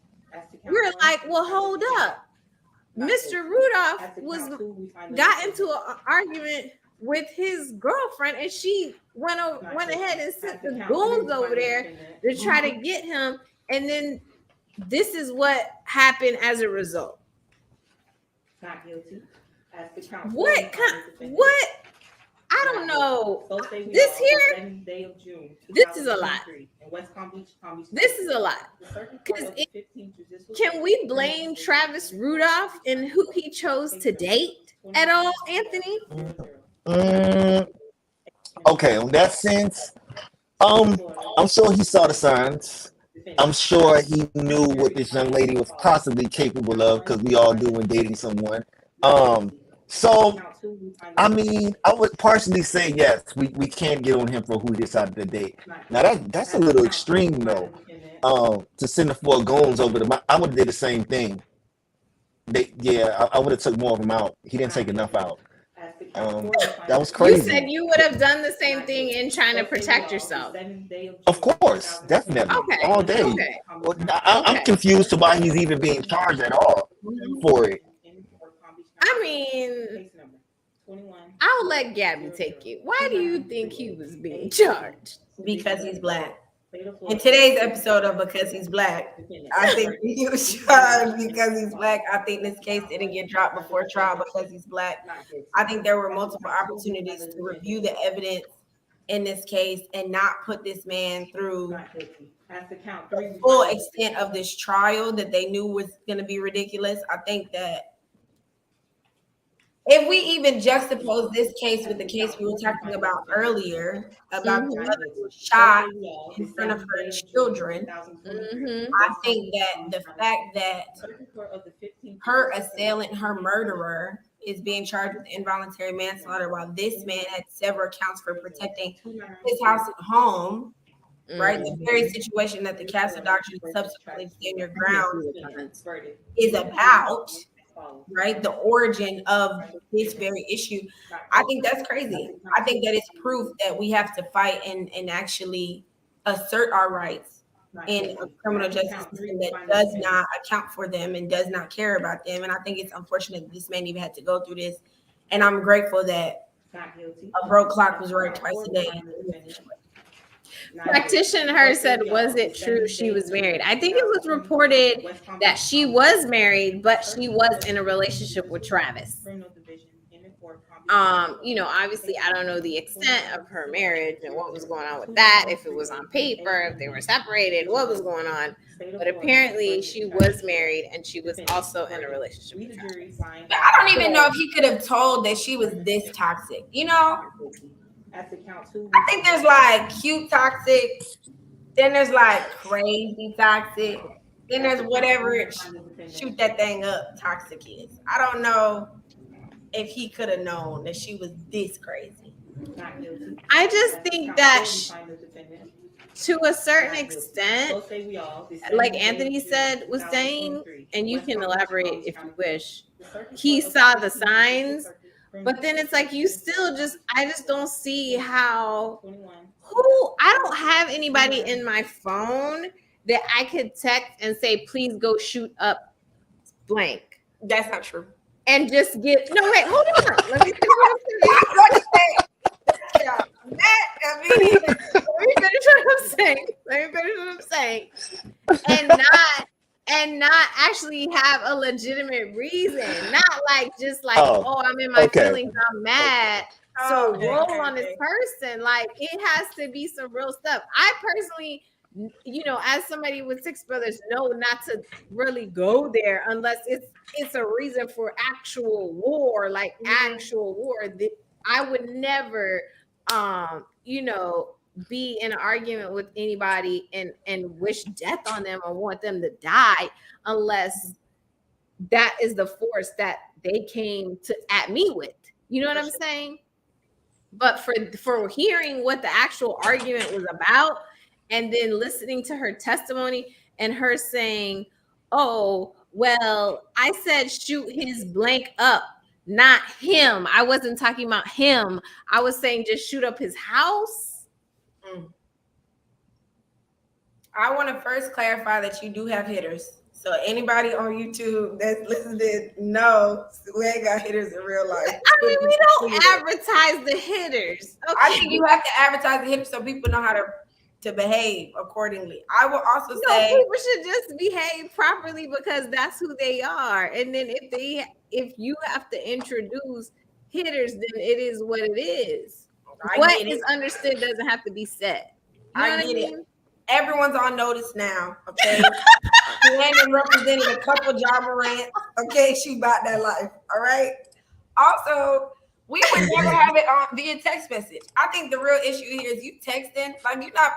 well, hold up. Mr. Rudolph got into an argument with his girlfriend, and she went ahead and sent the goons over there to try to get him, and then this is what happened as a result. Not guilty. What? I don't know. This here, this is a lot. This is a lot. Because can we blame Travis Rudolph and who he chose to date at all, Anthony? Okay, in that sense, I'm sure he saw the signs. I'm sure he knew what this young lady was possibly capable of, because we all do when dating someone. So I mean, I would partially say yes, we can't get on him for who he decided to date. Now that's a little extreme though. To send the 4 goons over to I would have did the same thing. I would have took more of them out. He didn't take enough out. That was crazy. You said you would have done the same thing in trying to protect yourself. Of course, definitely. Okay. All day. Okay. Well, I'm confused to why he's even being charged at all for it. I mean, I'll let Gabby take it. Why do you think he was being charged? Because he's black. In today's episode of Because He's Black, I think he was charged because he's black. I think this case didn't get dropped before trial because he's black. I think there were multiple opportunities to review the evidence in this case and not put this man through the full extent of this trial that they knew was going to be ridiculous. I think that if we even juxtapose this case with the case we were talking about earlier about the mother who was shot in front of her children, I think that the fact that her assailant, her murderer, is being charged with involuntary manslaughter while this man had several counts for protecting his house and home, right? The very situation that the Castle Doctrine subsequently Stand Your Ground is about. Right, the origin of this very issue. I think that's crazy. I think that it's proof that we have to fight and actually assert our rights in a criminal justice system that does not account for them and does not care about them. And I think it's unfortunate that this man even had to go through this. And I'm grateful that a broke clock was right twice a day. Practitioner said, was it true she was married? I think it was reported that she was married, but she was in a relationship with Travis. Obviously, I don't know the extent of her marriage and what was going on with that, if it was on paper, if they were separated, what was going on. But apparently she was married and she was also in a relationship with Travis. But I don't even know if he could have told that she was this toxic, I think there's like cute toxic, then there's like crazy toxic, then there's whatever shoot that thing up toxic is. I don't know if he could have known that she was this crazy. I just think that to a certain extent, like Anthony was saying, and you can elaborate if you wish, he saw the signs, but then it's like I just don't see how, I don't have anybody in my phone that I could text and say, please go shoot up blank. That's not true. And just hold on. Let me finish what I'm saying. And not actually have a legitimate reason. Not like just like, I'm in my feelings, I'm mad. So roll on this person. Like it has to be some real stuff. I personally, as somebody with 6 brothers, know not to really go there unless it's a reason for actual war, like actual war. I would never, be in an argument with anybody and wish death on them or want them to die unless that is the force that they came at me with. You know what I'm saying? But for hearing what the actual argument was about and then listening to her testimony and her saying, oh, well, I said shoot his blank up, not him. I wasn't talking about him. I was saying just shoot up his house. I want to first clarify that you do have hitters. So anybody on YouTube that's listening, no, we ain't got hitters in real life. I mean, we don't advertise the hitters. Okay. I think you have to advertise the hitters so people know how to behave accordingly. I will also say people should just behave properly because that's who they are. And then if you have to introduce hitters, then it is what it is. What is understood doesn't have to be said. You know I get it. Everyone's on notice now, okay? Landon represented a couple Ja Morant. Okay, she bought that life, all right? Also, we would never have it on via text message. I think the real issue here is you texting, like you're not.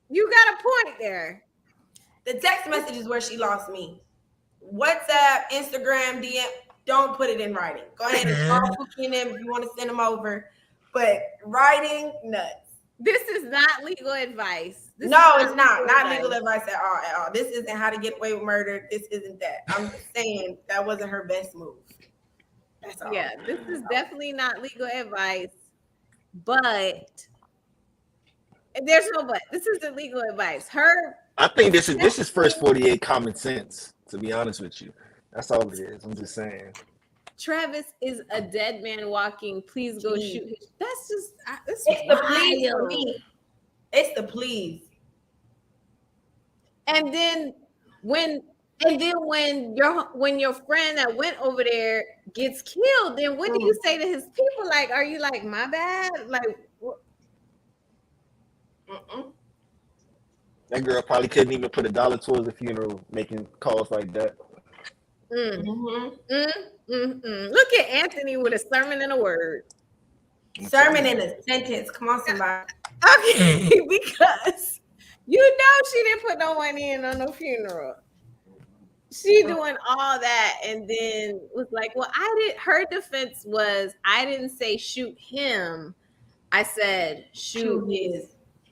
You got a point there. The text message is where she lost me. WhatsApp, Instagram, DM, don't put it in writing. Go ahead and call Pookie and them if you want to send them over. But writing, nuts. This is not legal advice. No, it's not. Not legal advice at all. This isn't how to get away with murder. This isn't that. I'm just saying that wasn't her best move. That's all. Yeah, this is definitely not legal advice. But there's no but. This isn't legal advice. I think this is first 48 common sense, to be honest with you. That's all it is. I'm just saying. Travis is a dead man walking. Please go shoot him. That's just it's the please for me. It's the please. And then when your friend that went over there gets killed, then what do you say to his people? Like, are you like, my bad? Like, that girl probably couldn't even put $1 towards the funeral, making calls like that. Look at Anthony with a sermon and a word. Sermon in a sentence. Come on, somebody. Okay, because she didn't put no money in on no funeral. She doing all that and then was like, well, her defense was, I didn't say shoot him. I said shoot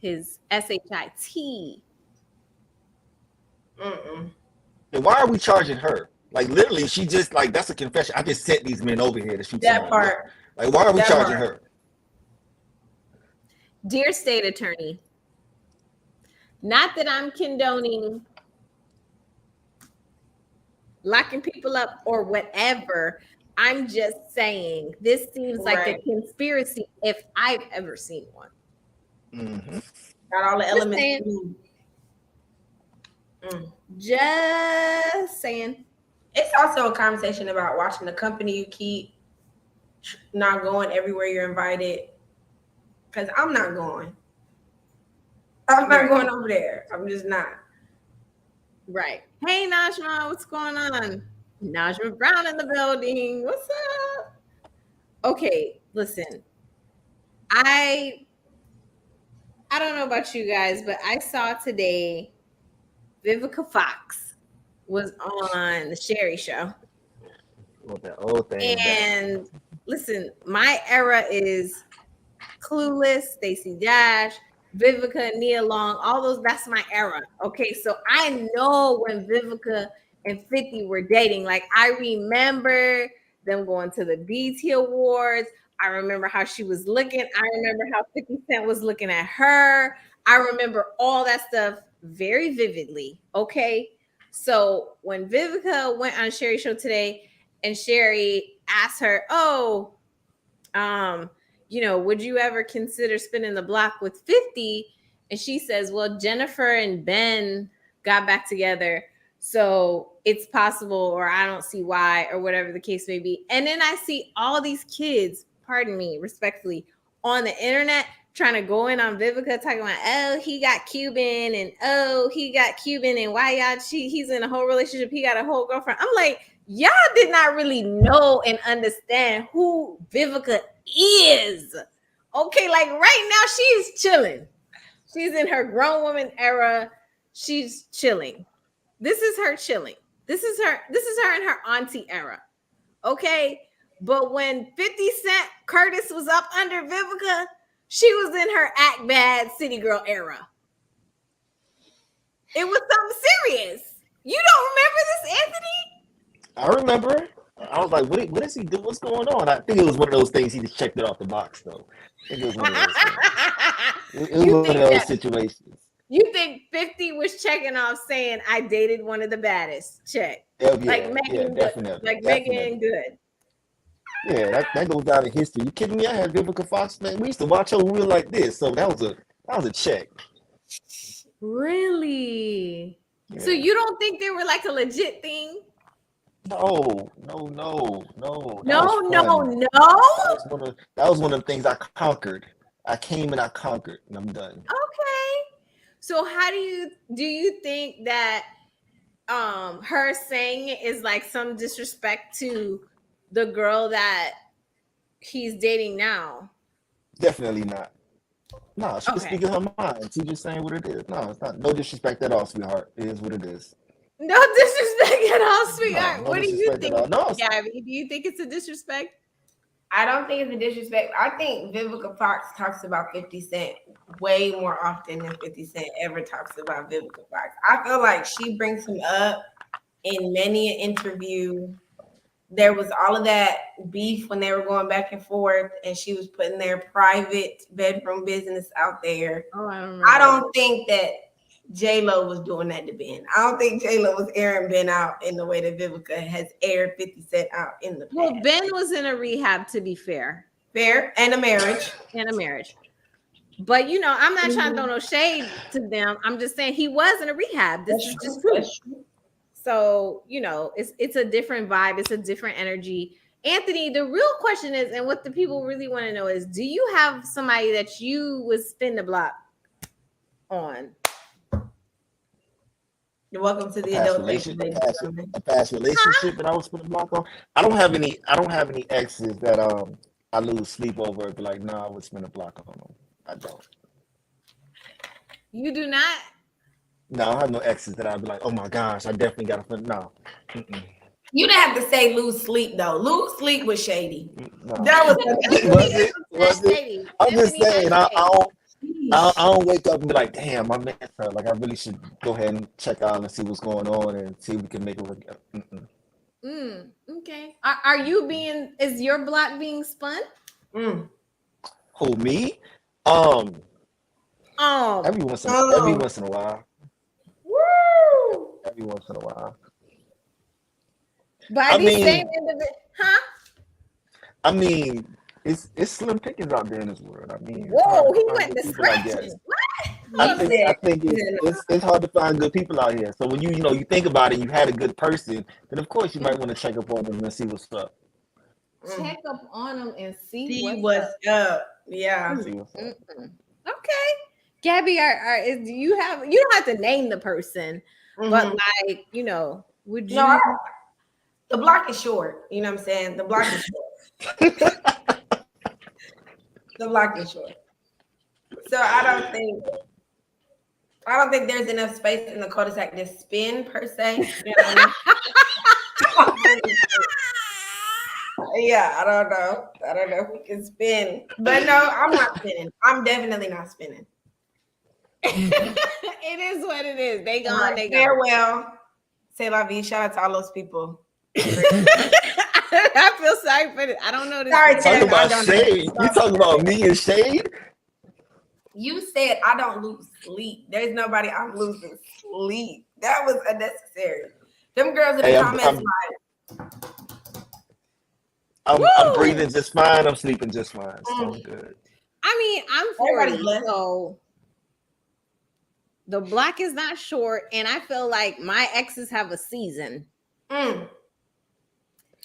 his SHIT. And why are we charging her? Like literally, she just like that's a confession. I just sent these men over here to shoot that part. Like, why are we charging her? Dear state attorney, not that I'm condoning locking people up or whatever. I'm just saying this seems like Right. a conspiracy if I've ever seen one. Mm-hmm. Got all the Just elements. saying. Just saying. It's also a conversation about watching the company you keep, not going everywhere you're invited. Because I'm not going. I'm not going over there. I'm just not. Right. Hey, Najma, what's going on? Najma Brown in the building. What's up? Okay, listen. I don't know about you guys, but I saw today Vivica Fox was on the Sherry Show. Well, that old thing. And listen, my era is Clueless, Stacey Dash, Vivica, Nia Long, all those, that's my era. Okay, so I know when Vivica and 50 were dating. Like, I remember them going to the BET Awards. I remember how she was looking. I remember how 50 Cent was looking at her. I remember all that stuff very vividly. Okay, so when Vivica went on Sherry Show today and Sherry asked her, oh, you know, would you ever consider spinning the block with 50? And she says, well, Jennifer and Ben got back together, so it's possible, or I don't see why, or whatever the case may be. And then I see all these kids, pardon me, respectfully, on the internet trying to go in on Vivica, talking about, oh, he got Cuban, and oh, he got Cuban, and why y'all he's in a whole relationship, he got a whole girlfriend. I'm like, y'all did not really know and understand who Vivica is. Okay, like right now she's chilling. She's in her grown woman era. She's chilling. This is her chilling. This is her in her auntie era. Okay, but when 50 Cent Curtis was up under Vivica, she was in her act bad city girl era. It was something serious. You don't remember this, Anthony? I remember. I was like, what does he do? What's going on? I think it was one of those things. He just checked it off the box, though. I think it was one of those things. It was one of those situations. You think 50 was checking off saying, I dated one of the baddest? Check. Yeah, like Megan, definitely. Like definitely. Megan Good. Yeah, that goes down in history. You kidding me? I had Vivica Fox, man. We used to watch her when we were like this, so that was a check. Really? Yeah. So you don't think they were like a legit thing? No. No. That was one of the things I conquered. I came and I conquered, and I'm done. Okay. So how do you think that her saying it is like some disrespect to the girl that he's dating now? Definitely not. No, she's just speaking her mind. She's just saying what it is. No, it's not. No disrespect at all, sweetheart. It is what it is. No disrespect at all, sweetheart. No what do you think, no. Gabby? Do you think it's a disrespect? I don't think it's a disrespect. I think Vivica Fox talks about 50 Cent way more often than 50 Cent ever talks about Vivica Fox. I feel like she brings him up in many an interview. There was all of that beef when they were going back and forth, and she was putting their private bedroom business out there. Oh, I don't remember. I don't think that J-Lo was doing that to Ben. I don't think J-Lo was airing Ben out in the way that Vivica has aired 50 Cent out in the past. Well, Ben was in a rehab, to be fair. Fair, and a marriage. But, you know, I'm not trying to throw no shade to them. I'm just saying he was in a rehab. This is just true. So, you know, it's a different vibe. It's a different energy. Anthony, the real question is, and what the people really want to know is, do you have somebody that you would spin the block on? Welcome to the adult a past relationship that I was spin the block on. I don't have any exes that I lose sleep over. But like, I would spin a block on them. I don't. You do not? No, I have no exes that I'd be like, oh my gosh, I definitely got to. No. Mm-mm. You didn't have to say lose sleep though. Lose sleep was shady. No. That was it? I'm just saying, I don't wake up and be like, damn, I missed her. Like, I really should go ahead and check out and see what's going on and see if we can make it work. Okay. Is your block being spun? Who, me? Every once in a while. Woo! Every once in a while. By these same individuals, huh? I mean, it's slim pickings out there in this world. I mean, Whoa, he went to scratches. What? I think it's hard to find good people out here. So when you think about it, you had a good person, then of course you might want to check up on them and see what's up. Check up on them and see what's up. Yeah. Okay, Gabby, you don't have to name the person, but like would you? No, the block is short. You know what I'm saying? The block is short. The block is short. So I don't think there's enough space in the cul-de-sac to spin per se. You know what I mean? Yeah, I don't know if we can spin, but no, I'm not spinning. I'm definitely not spinning. It is what it is. They gone. Right, they farewell. Say la vie. Shout out to all those people. I feel sorry for it. I don't know this. Sorry, talking about shade. You talking about me and shade? You said I don't lose sleep. There's nobody I'm losing sleep. That was unnecessary. Them girls in the comments I'm breathing just fine. I'm sleeping just fine. So I'm good. I mean, I'm 40, so the block is not short, and I feel like my exes have a season.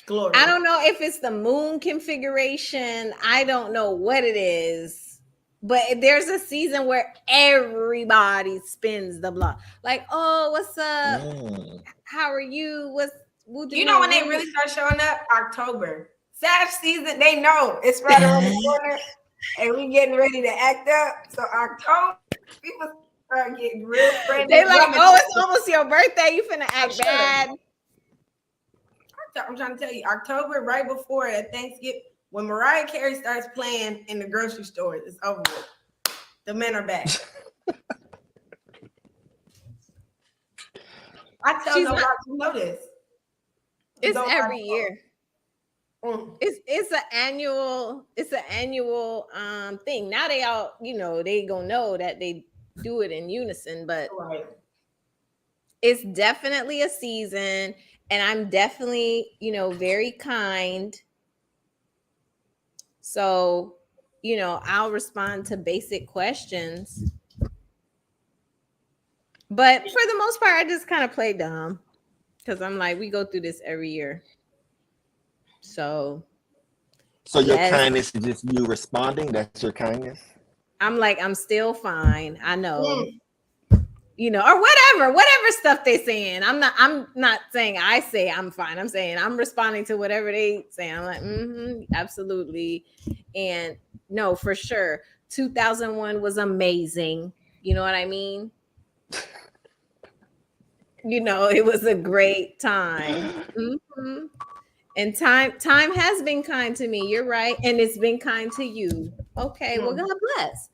Glory. I don't know if it's the moon configuration. I don't know what it is, but there's a season where everybody spins the block. Like, oh, what's up? How are you? When they really start showing up? October. Sag season, they know it's right around the corner, and we getting ready to act up. So October, people start getting real friendly. They like, oh, it's almost your birthday. You finna act bad. I'm trying to tell you, October, right before Thanksgiving, when Mariah Carey starts playing in the grocery stores, it's over with. The men are back. I tell nobody to know this. It's every year. It's an annual thing. Now they all, they gonna know that they do it in unison, but it's definitely a season, and I'm definitely, very kind. So, I'll respond to basic questions. But for the most part, I just kind of play dumb because I'm like, we go through this every year. So your kindness is just you responding? That's your kindness? I'm like, I'm still fine. I know. Or whatever stuff they saying. I'm not saying I say I'm fine. I'm saying I'm responding to whatever they say. I'm like, absolutely. And no, for sure. 2001 was amazing. You know what I mean? It was a great time. And time has been kind to me. You're right. And it's been kind to you. Okay. Well, God bless.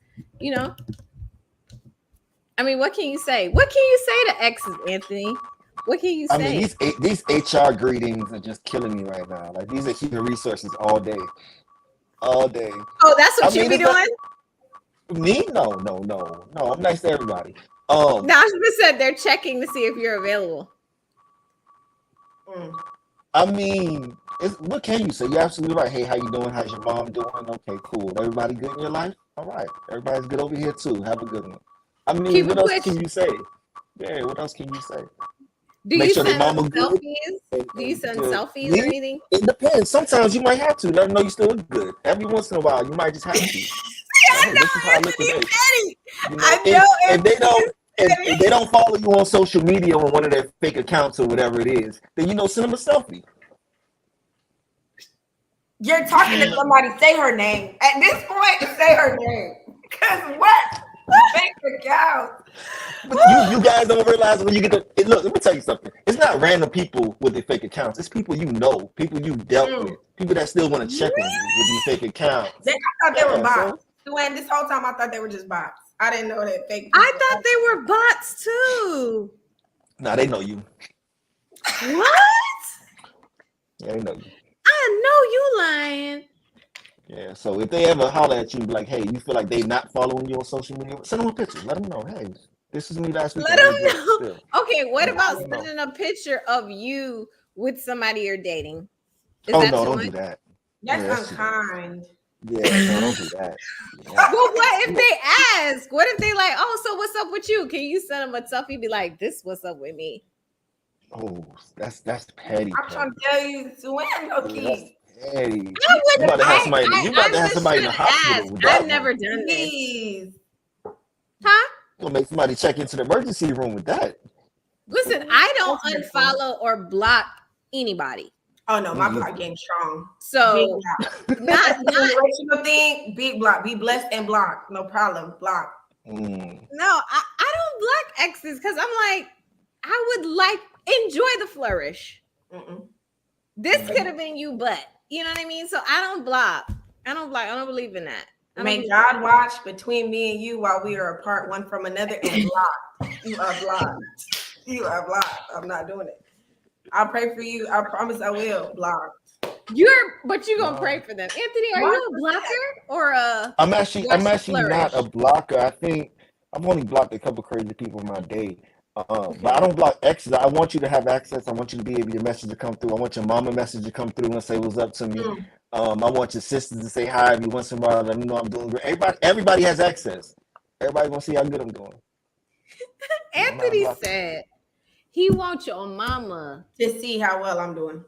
I mean, what can you say? What can you say to exes, Anthony? What can you say? I mean, these HR greetings are just killing me right now. Like, these are human resources all day. All day. Oh, that's what you be doing? Me? No. I'm nice to everybody. Najma said they're checking to see if you're available. I mean, what can you say? You're absolutely right. Hey, how you doing? How's your mom doing? Okay, cool. Everybody good in your life? All right. Everybody's good over here too. Have a good one. I mean, what else can you say? Yeah, what else can you say? Do you send selfies? Do you send selfies or anything? It depends. Sometimes you might have to. Let them know you still look good. Every once in a while, you might just have to. This is how I look today. If they don't follow you on social media on one of their fake accounts or whatever it is, then send them a selfie. You're talking to somebody. Say her name. At this point, say her name. Because what? Fake account. You guys don't realize when you get look, let me tell you something. It's not random people with their fake accounts. It's people people you've dealt with, people that still want to check on you with these fake accounts. I thought they were bots. Duane, this whole time I thought they were just bots. I didn't know that fake. I thought they were bots too. Nah, they know you. What? Yeah, they know you. I know you lying. Yeah, so if they ever holler at you, like, hey, you feel like they not following you on social media, send them a picture. Let them know, hey, this is me last week. Let them know. Okay, what about sending a picture of you with somebody you're dating? Don't do that. That's unkind. Yeah, don't do that. Well, what if they ask? What if they like, oh, so what's up with you? Can you send them a selfie? Be like, this what's up with me? Oh, that's petty. I'm trying to tell you, Swindle Petty. You about to have somebody. You about to have somebody in the hospital. I've never done this. Huh? You'll make somebody check into the emergency room with that. Listen, I don't unfollow or block anybody. Oh no, my block getting strong. So not generational thing. Big block. Be blessed and block. No problem. Block. No, I don't block exes because I'm like, I would like enjoy the flourish. This could have been you, but you know what I mean. So I don't block. I don't believe in that. May God watch between me and you while we are apart one from another and blocked. You are blocked. You are blocked. I'm not doing it. I'll pray for you. I promise I will. Block. But you're gonna pray for them. Anthony, are you a blocker or a I'm actually not a blocker. I think I've only blocked a couple crazy people in my day. But I don't block exes. I want you to have access. I want you to be able your message to come through. I want your mama message to come through and say what's up to me. I want your sisters to say hi every once in a while. Let me know I'm doing great. Everybody has access. Everybody gonna see how good I'm doing. Anthony said he wants your mama to see how well I'm doing.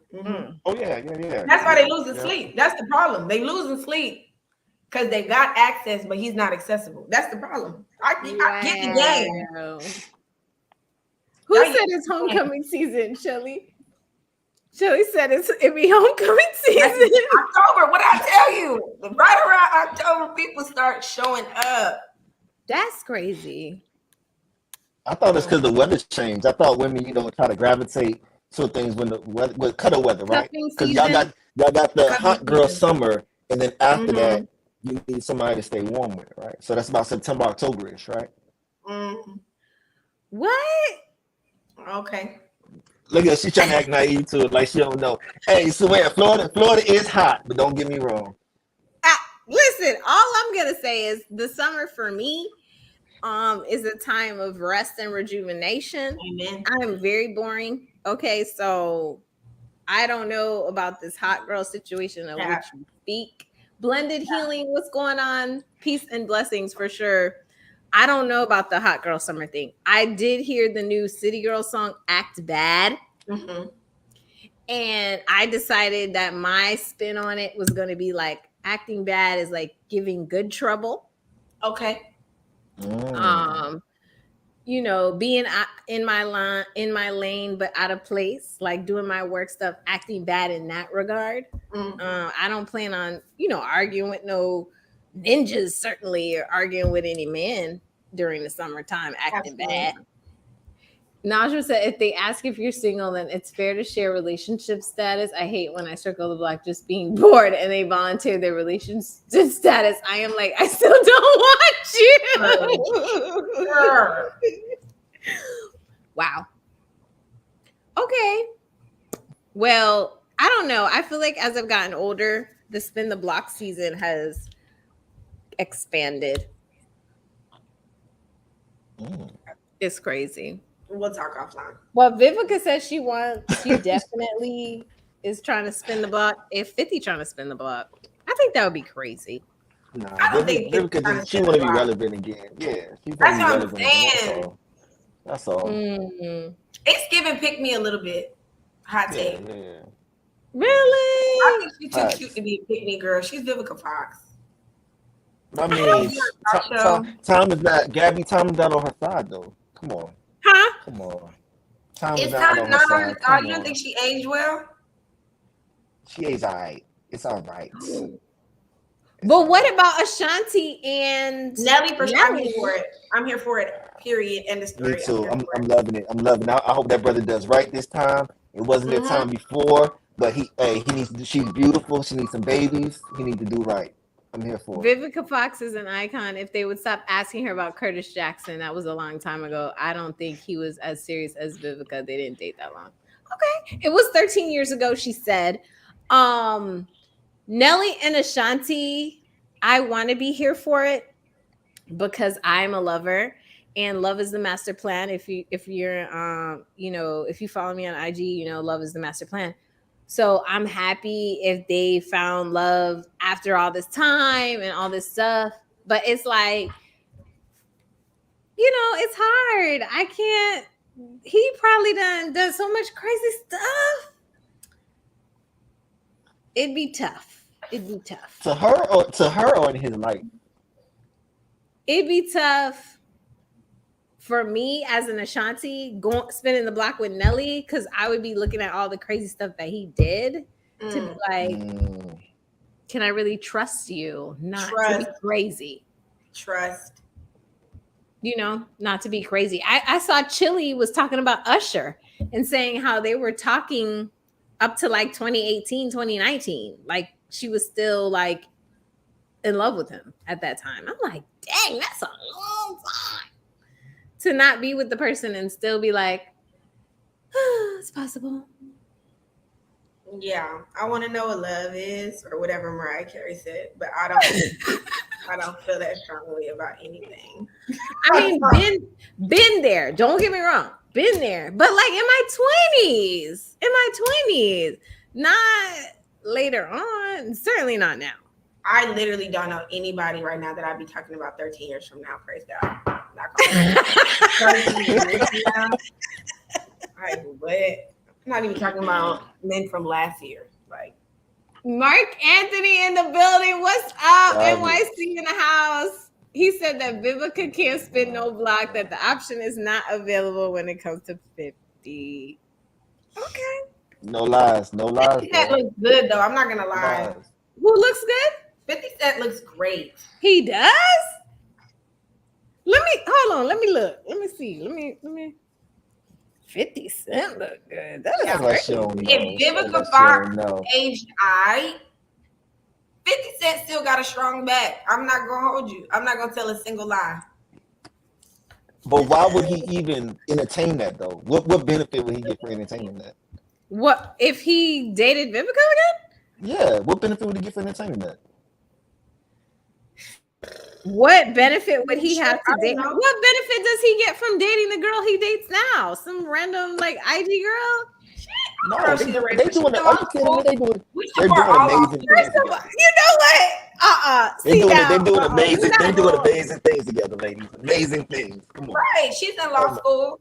Oh yeah. That's why they losing sleep. That's the problem. They losing sleep because they got access, but he's not accessible. That's the problem. I get the game. Who said it's homecoming season, Shelly? Shelly said it be homecoming season. October, what I tell you? Right around October, people start showing up. That's crazy. I thought it's because the weather changed. I thought women, try to gravitate to things when the weather, with cutter weather, right? Because y'all got the hot girl summer, and then after that, you need somebody to stay warm with, right? So that's about September, October-ish, right? What? Okay. Look at her, she's trying to act naive to it, like she don't know. Hey, so Florida is hot, but don't get me wrong. Listen, all I'm gonna say is the summer for me is a time of rest and rejuvenation. Amen. I'm very boring. Okay, so I don't know about this hot girl situation of which you speak. Blended healing, what's going on? Peace and blessings for sure. I don't know about the hot girl summer thing. I did hear the new City Girl song, Act Bad. And I decided that my spin on it was going to be like acting bad is like giving good trouble. Okay. Being in my lane, but out of place, like doing my work stuff, acting bad in that regard. I don't plan on, arguing with no ninjas, certainly, or arguing with any men during the summertime, acting bad. Najma said, if they ask if you're single, then it's fair to share relationship status. I hate when I circle the block just being bored and they volunteer their relationship status. I am like, I still don't want you. Sure. Wow. Okay. Well, I don't know. I feel like as I've gotten older, the spin the block season has expanded. It's crazy. We'll talk offline. Well, Vivica says she definitely is trying to spin the block. If 50 trying to spin the block, I think that would be crazy. No, Vivica, she want to be relevant again. Yeah, she's that's what I'm saying. That's all. It's giving pick me a little bit. Hot take. Yeah. Really? I think she's too cute to be a pick me girl. She's Vivica Fox. I mean, time is not Gabby. Time is not on her side though. Come on. Huh? Come on. Is time not on her side? You don't think she aged well? She aged all right. It's all right. But what about Ashanti and Nelly? I'm here for it. I'm here for it. Period. End of story. Me too. I'm loving it. I'm loving it. I hope that brother does right this time. It wasn't their time before, but he needs. She's beautiful. She needs some babies. He needs to do right. I'm here for it. Vivica Fox is an icon. If they would stop asking her about Curtis Jackson, that was a long time ago. I don't think he was as serious as Vivica. They didn't date that long. Okay. It was 13 years ago, she said. Nelly and Ashanti, I want to be here for it because I'm a lover and love is the master plan. If you follow me on IG, love is the master plan. So I'm happy if they found love after all this time and all this stuff. But it's like, it's hard. I can't. He probably does so much crazy stuff. It'd be tough. To her or in his life. It'd be tough for me as an Ashanti spinning the block with Nelly, because I would be looking at all the crazy stuff that he did to be like, can I really trust you? Not to be crazy. Trust. Not to be crazy. I saw Chili was talking about Usher and saying how they were talking up to like 2018, 2019. Like she was still like in love with him at that time. I'm like, dang, that's a long time to not be with the person and still be like, it's possible. Yeah, I want to know what love is, or whatever Mariah Carey said, but I don't feel that strongly about anything. I mean, been there. Don't get me wrong, been there, but like in my 20s, not later on. Certainly not now. I literally don't know anybody right now that I'd be talking about 13 years from now. Praise God. 13 years from now. I'm not even talking about men from last year. Like Mark Anthony in the building. What's up? NYC in the house. He said that Vivica can't spin no block, that the option is not available when it comes to 50. Okay. No lies. 50 Cent looks good though. I'm not gonna lie. Who looks good? 50 Cent looks great. He does? Hold on. Let me look. Let me see. 50 Cent look good. That is if Vivica Fox aged 50 Cent still got a strong back. I'm not gonna hold you. I'm not gonna tell a single lie. But why would he even entertain that though? What benefit would he get for entertaining that? What if he dated Vivica again? Yeah, what benefit would he get for entertaining that? What benefit would he have to date? What benefit does he get from dating the girl he dates now? Some random like IG girl? No, they're doing amazing things. You know what? They're doing amazing things together, ladies. Amazing things. Come on. Right. She's in law school.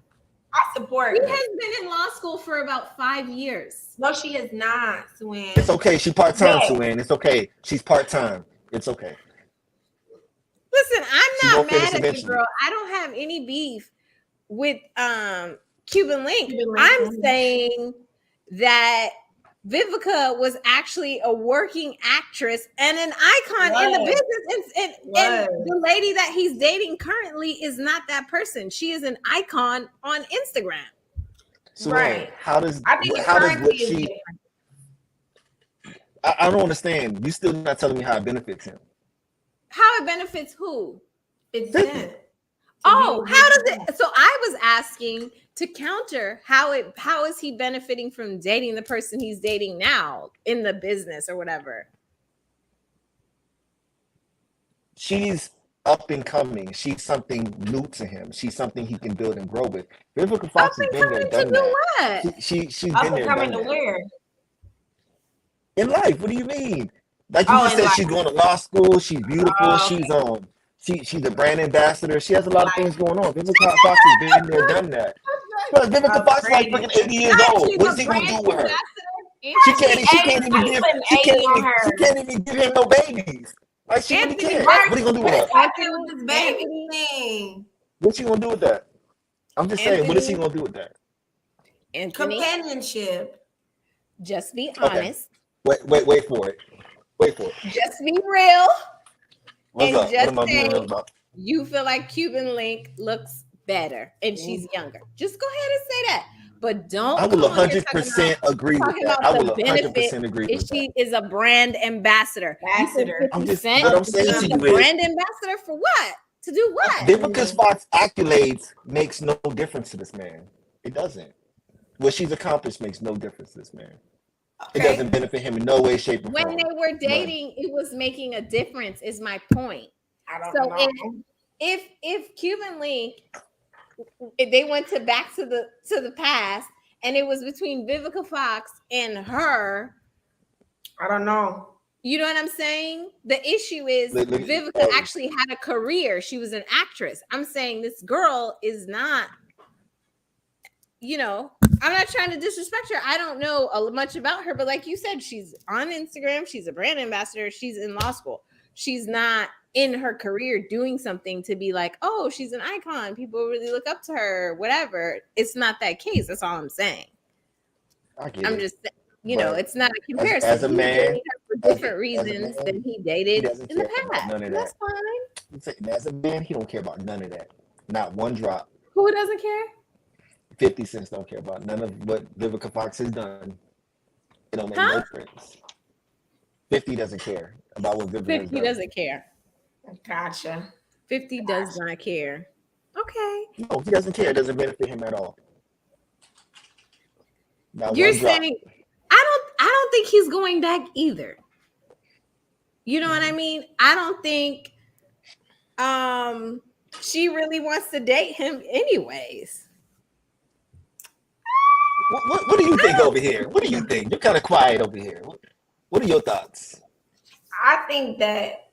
I support her. She has been in law school for about 5 years. No, she is not, Suan. It's okay. She's part-time, Suan. It's okay. She's part-time. It's okay. Listen, I'm not mad at the girl. I don't have any beef with Cuban Link. I'm saying that Vivica was actually a working actress and an icon in the business. And the lady that he's dating currently is not that person. She is an icon on Instagram. So how does what she? I don't understand. You still not telling me how it benefits him. How it benefits who? It's him. Oh, how does it? So I was asking to counter how is he benefiting from dating the person he's dating now in the business or whatever? She's up and coming. She's something new to him. She's something he can build and grow with. Vivica Fox has been there, done that. What? She's been there, done that. Where? In life, what do you mean? Like you just said, she's going to law school. She's beautiful. She's a brand ambassador. She has a lot of things going on. Vivica Fox has been there, done that. But Vivica Fox is like freaking 80 years old. What is he gonna do with her? She can't even give him no babies. Like she really can't. What are you gonna do with her? Baby thing. What you gonna do with that? I'm just saying. What is he gonna do with that? Companionship. Just be honest. Wait for it. Just be real. What's up? Just what am I being real about? You feel like Cuban Link looks better and she's younger. Just go ahead and say that. But don't. I will 100% agree with that. I will 100% agree with that. She is a brand ambassador. I'm saying to you, brand ambassador for what? To do what? Vivica Fox accolades makes no difference to this man. It doesn't. What she's accomplished makes no difference to this man. Okay. It doesn't benefit him in no way, shape, or form. When they were dating, it was making a difference, is my point. I don't know. If Cuban Link, if they went back to the past and it was between Vivica Fox and her. I don't know. You know what I'm saying? The issue is Vivica actually had a career. She was an actress. I'm saying this girl is not, you know, I'm not trying to disrespect her. I don't know much about her, but like you said, she's on Instagram. She's a brand ambassador. She's in law school. She's not in her career doing something to be like, oh, she's an icon. People really look up to her, whatever. It's not that case. That's all I'm saying. I'm just, you know, it's not a comparison. As a man, for different reasons than he dated in the past. None of That's that. Fine. As a man, he don't care about none of that. Not one drop. Who doesn't care? 50 Cent don't care about none of what Vivica Fox has done. It don't make no difference. 50 doesn't care about what Vivica 50 doesn't care. Gotcha. 50 does not care. Okay. No, he doesn't care. It doesn't benefit him at all. Not You're saying I don't think he's going back either. You know what I mean? I don't think she really wants to date him anyways. What do you think over here? What do you think? You're kind of quiet over here. What are your thoughts? I think that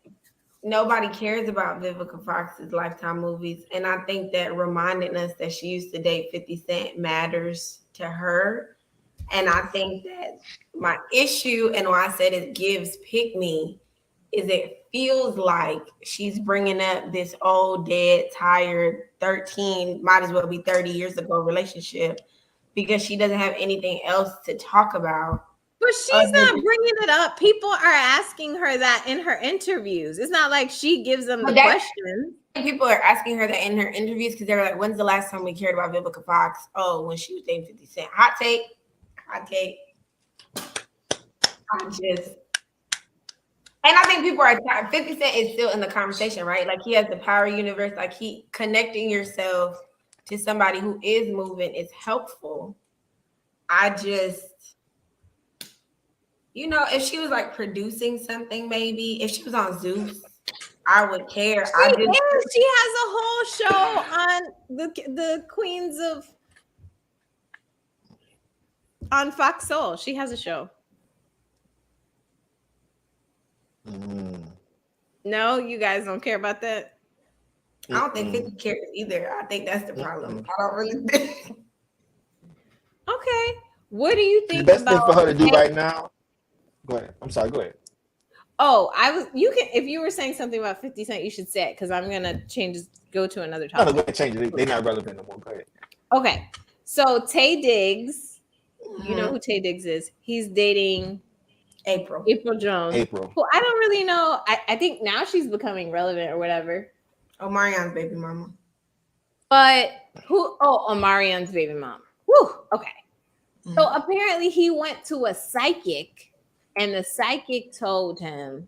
nobody cares about Vivica Fox's Lifetime movies. And I think that reminding us that she used to date 50 Cent matters to her. And I think that my issue, and why I said it gives pick me, is it feels like she's bringing up this old, dead, tired, 13, might as well be 30 years ago relationship because she doesn't have anything else to talk about. But she's not bringing it up. People are asking her that in her interviews. It's not like she gives them the question. People are asking her that in her interviews because they're like, when's the last time we cared about Vivica Fox? Oh, when she was dating 50 Cent. Hot take. And I think people are 50 Cent is still in the conversation, right? Like he has the power universe. Like he connecting yourself to somebody who is moving is helpful. I just, you know, if she was like producing something, maybe if she was on Zeus, I would care. She has a whole show on the Queens of on Fox Soul. She has a show. No, you guys don't care about that. I don't think 50 cares either. I think that's the problem. I don't really think. Okay. What do you think the best about thing for her to do right now? Go ahead. I'm sorry. Go ahead. Oh, you can, if you were saying something about 50 Cent, you should say it because I'm gonna go to another topic. No, go ahead, change it. They're not relevant no more. Go ahead. Okay. So Taye Diggs, you know who Taye Diggs is. He's dating April Jones. Who I don't really know. I think now she's becoming relevant or whatever. Omarion's baby mama. But Omarion's baby mama. Woo. Okay. So apparently he went to a psychic, and the psychic told him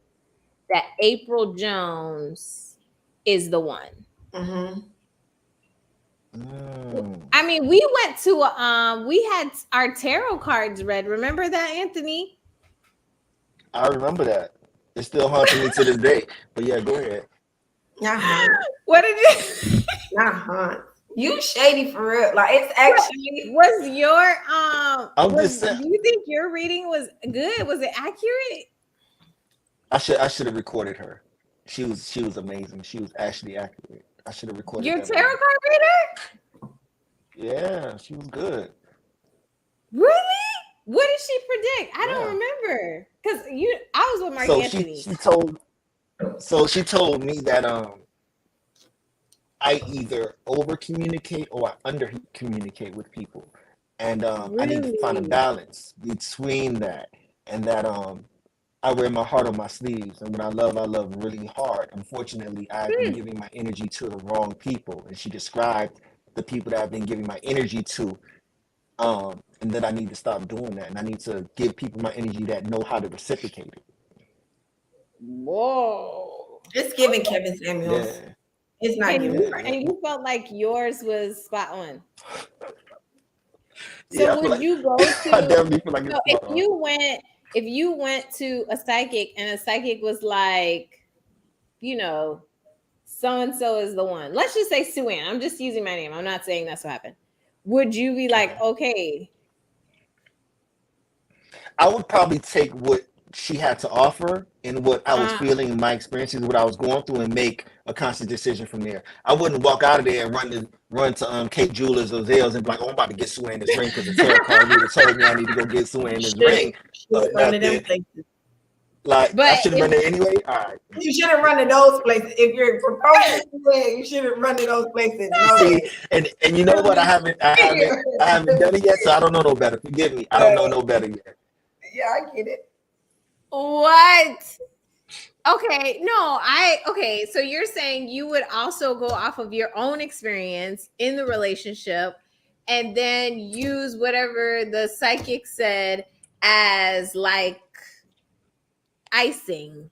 that April Jones is the one. I mean, we went to we had our tarot cards read. Remember that, Anthony? I remember that. It's still haunting me to this day. But yeah, go ahead. What did you? You shady for real. Like it's actually was your do you think your reading was good? Was it accurate? I should have recorded her. She was amazing. She was actually accurate. I should have recorded your tarot card reader. Yeah, she was good. Really? What did she predict? I don't remember because I was with Mark Anthony. She told me that I either over communicate or I under communicate with people, and I need to find a balance between that, and that I wear my heart on my sleeves, and when I love really hard. Unfortunately, I've been giving my energy to the wrong people, and she described the people that I've been giving my energy to, and that I need to stop doing that, and I need to give people my energy that know how to reciprocate it. Whoa! It's giving Kevin Samuels. Yeah. It's not giving. And you felt like yours was spot on. So would you go to? I definitely feel like it's spot on. If you went to a psychic and a psychic was like, you know, so and so is the one. Let's just say Sue Ann. I'm just using my name. I'm not saying that's what happened. Would you be like, okay, I would probably take what she had to offer and what I was feeling in my experiences, what I was going through, and make a conscious decision from there. I wouldn't walk out of there and run to Kate Jewelers or Zales and be like, "Oh, I'm about to get Sue this ring because the tarot card reader told me I need to go get Sue this ring." Like, I should have run there anyway. All right. You shouldn't run to those places. If you're proposing, you shouldn't run to those places. No. See, and you know what? I haven't done it yet, so I don't know no better. Forgive me. I don't know no better yet. Yeah, I get it. What? Okay, okay. So you're saying you would also go off of your own experience in the relationship and then use whatever the psychic said as like icing.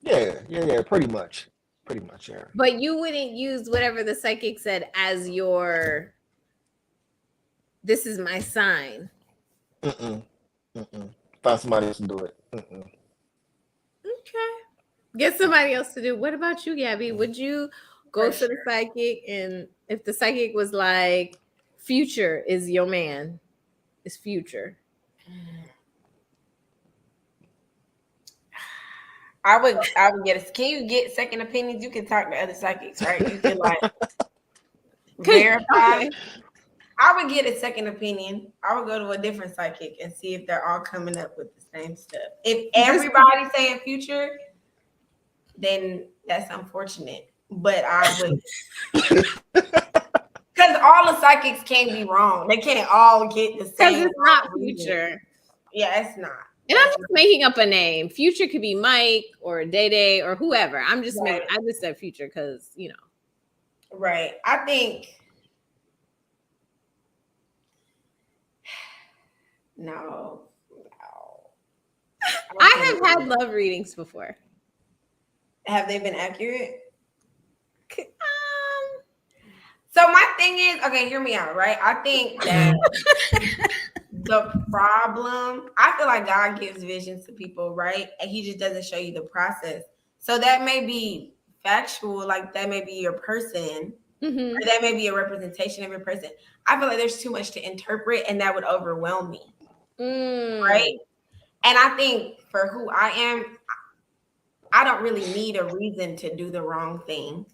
Yeah, pretty much, yeah. But you wouldn't use whatever the psychic said as your, this is my sign. Find somebody else to do it. Okay. Get somebody else to do. What about you, Gabby? Would you go to the psychic, and if the psychic was like, Future is your man, it's Future? I would get a. Can you get second opinions? You can talk to other psychics, right? You can like verify. I would get a second opinion. I would go to a different psychic and see if they're all coming up with the same stuff. If everybody's saying Future, then that's unfortunate. But I would, because all the psychics can't be wrong. They can't all get the same. Because it's not Future. Yeah, it's not. And I'm just making up a name. Future could be Mike or Day Day or whoever. I just said Future because, you know. Right. I think. No. I have had love readings before. Have they been accurate? So my thing is, okay, hear me out, right? I think that the problem, I feel like God gives visions to people, right? And he just doesn't show you the process. So that may be factual, like that may be your person, or that may be a representation of your person. I feel like there's too much to interpret, and that would overwhelm me. Right? And I think for who I am, I don't really need a reason to do the wrong thing.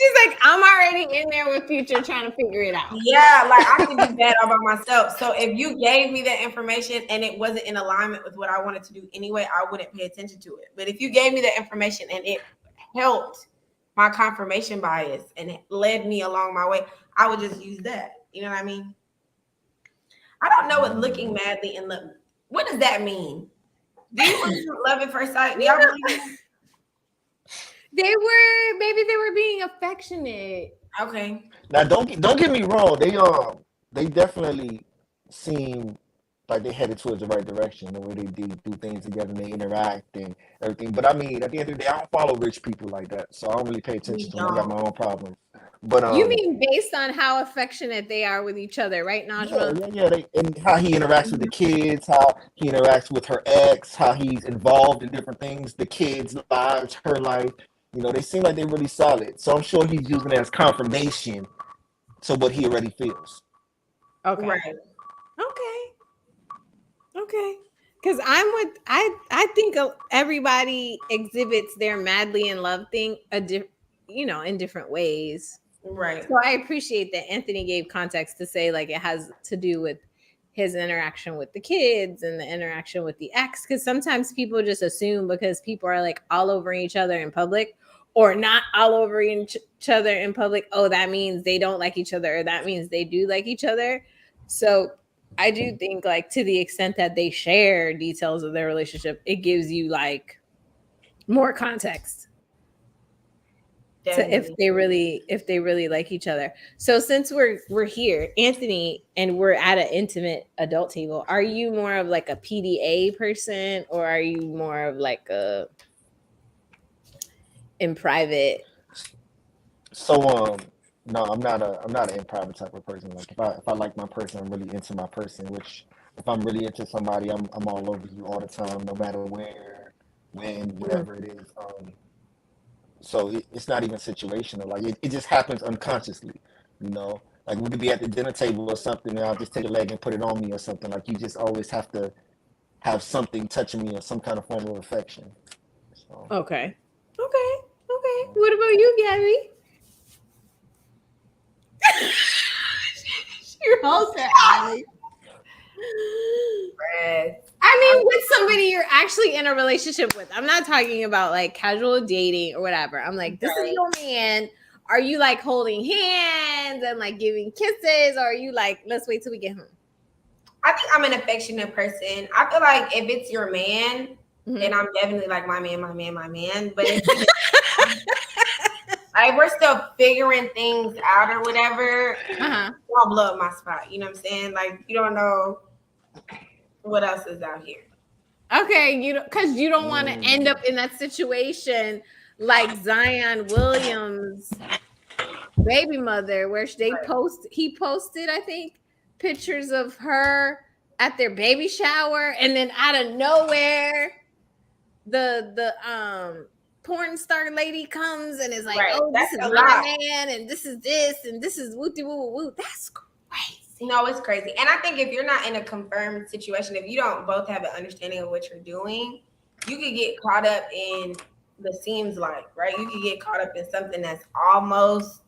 She's like, I'm already in there with Future trying to figure it out. Yeah, like I can do that all by myself. So if you gave me that information and it wasn't in alignment with what I wanted to do anyway, I wouldn't pay attention to it. But if you gave me that information and it helped my confirmation bias and it led me along my way, I would just use that. You know what I mean? I don't know what looking madly in love. What does that mean? Do you believe in love at first sight? Do y'all believe that? Maybe they were being affectionate. Okay. Now don't get me wrong. They definitely seem like they headed towards the right direction, the way they do things together and they interact and everything. But I mean, at the end of the day, I don't follow rich people like that, so I don't really pay attention to them. I got my own problems. But you mean based on how affectionate they are with each other, right, Najma? Yeah. And how he interacts with the kids, how he interacts with her ex, how he's involved in different things, the kids' lives, her life. You know, they seem like they're really solid. So I'm sure he's using it as confirmation to what he already feels. Okay. Right. Okay. Because I think everybody exhibits their madly in love thing, in different ways. Right. So I appreciate that Anthony gave context to say like it has to do with his interaction with the kids and the interaction with the ex. Because sometimes people just assume because people are like all over each other in public or not all over each other in public, oh, that means they don't like each other or that means they do like each other. So I do think like to the extent that they share details of their relationship, it gives you like more context. To if they really like each other. So since we're here, Anthony, and we're at an intimate adult table, are you more of like a PDA person or are you more of like a in private? So no, I'm not an in private type of person. Like if I like my person, I'm really into my person, which if I'm really into somebody, I'm all over you all the time, no matter where, when, whatever it is. So it's not even situational. Like it just happens unconsciously, you know. Like we could be at the dinner table or something, and I'll just take a leg and put it on me or something. Like you just always have to have something touching me or some kind of form of affection. So. Okay. What about you, Gabby? Your whole eyes. I mean, with somebody you're actually in a relationship with. I'm not talking about like casual dating or whatever. I'm like, this is your man. Are you like holding hands and like giving kisses, or are you like, let's wait till we get home? I think I'm an affectionate person. I feel like if it's your man, then I'm definitely like my man. But if like we're still figuring things out or whatever, I'll blow up my spot. You know what I'm saying? Like you don't know what else is out here. Okay, because you don't want to end up in that situation like Zion Williams' baby mother, where he posted, I think, pictures of her at their baby shower, and then out of nowhere, the porn star lady comes and is like, "Oh, this is my man, and this is this, and this is woo woo woo." That's crazy. No, it's crazy. And I think if you're not in a confirmed situation, if you don't both have an understanding of what you're doing, you could get caught up in the seems like, right? You could get caught up in something that's almost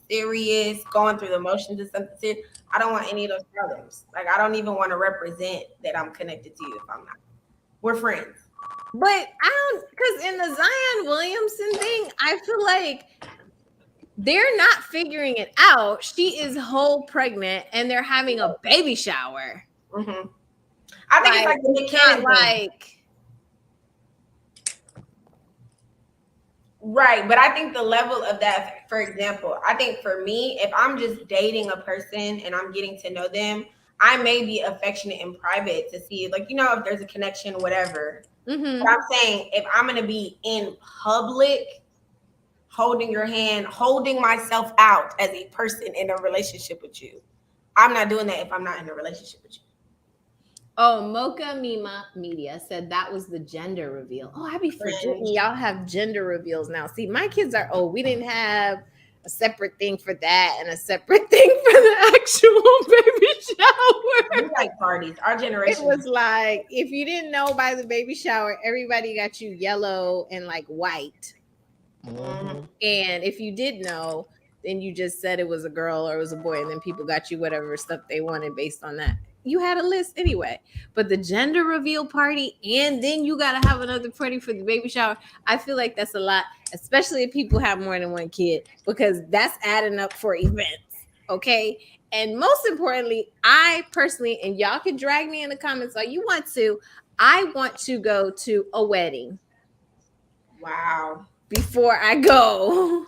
serious, going through the motions of something serious. I don't want any of those problems. Like, I don't even want to represent that I'm connected to you if I'm not. We're friends. But I don't, because in the Zion Williamson thing, I feel like they're not figuring it out. She is whole pregnant and they're having a baby shower. Mm-hmm. I think it's like the mechanic. Like, right. But I think the level of that, for example, I think for me, if I'm just dating a person and I'm getting to know them, I may be affectionate in private to see, like, if there's a connection, whatever. Mm-hmm. But I'm saying if I'm going to be in public, holding your hand, holding myself out as a person in a relationship with you, I'm not doing that if I'm not in a relationship with you. Oh, Mocha Mima Media said that was the gender reveal. Oh, I be forgetting y'all have gender reveals now. See, my kids are old. We didn't have a separate thing for that and a separate thing for the actual baby shower. We like parties. Our generation. It was like, if you didn't know by the baby shower, everybody got you yellow and like white. Mm-hmm. And if you did know, then you just said it was a girl or it was a boy, and then people got you whatever stuff they wanted based on that. You had a list anyway. But the gender reveal party, and then you got to have another party for the baby shower, I feel like that's a lot, especially if people have more than one kid, because that's adding up for events, okay? And most importantly, I personally, and y'all can drag me in the comments all you want to, I want to go to a wedding. Wow. Before I go.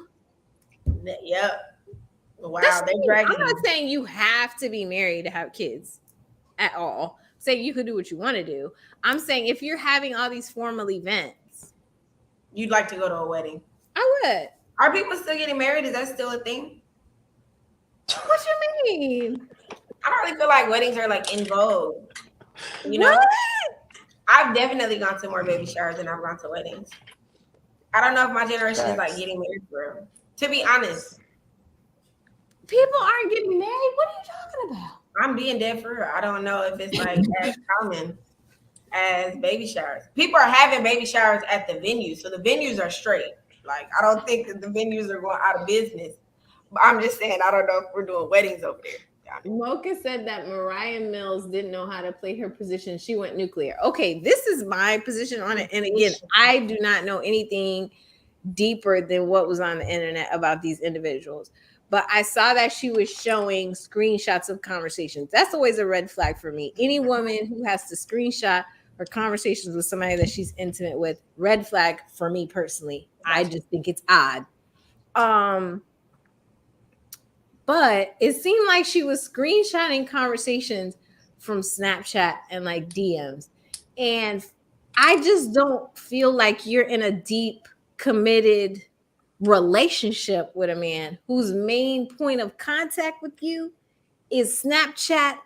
Yep. Wow. They're dragging. I'm not saying you have to be married to have kids at all. Say you could do what you want to do. I'm saying if you're having all these formal events, you'd like to go to a wedding. I would. Are people still getting married? Is that still a thing? What you mean? I don't really feel like weddings are like in vogue. You know? What? I've definitely gone to more baby showers than I've gone to weddings. I don't know if my generation is like getting married for real. To be honest. People aren't getting married? What are you talking about? I'm being dead for real. I don't know if it's like as common as baby showers. People are having baby showers at the venues, so the venues are straight. Like, I don't think that the venues are going out of business. But I'm just saying, I don't know if we're doing weddings over there. Mocha said that Mariah Mills didn't know how to play her position. She went nuclear. Okay, this is my position on it. And again, I do not know anything deeper than what was on the internet about these individuals. But I saw that she was showing screenshots of conversations. That's always a red flag for me. Any woman who has to screenshot her conversations with somebody that she's intimate with, red flag for me personally. I just think it's odd. But it seemed like she was screenshotting conversations from Snapchat and like DMs. And I just don't feel like you're in a deep, committed relationship with a man whose main point of contact with you is Snapchat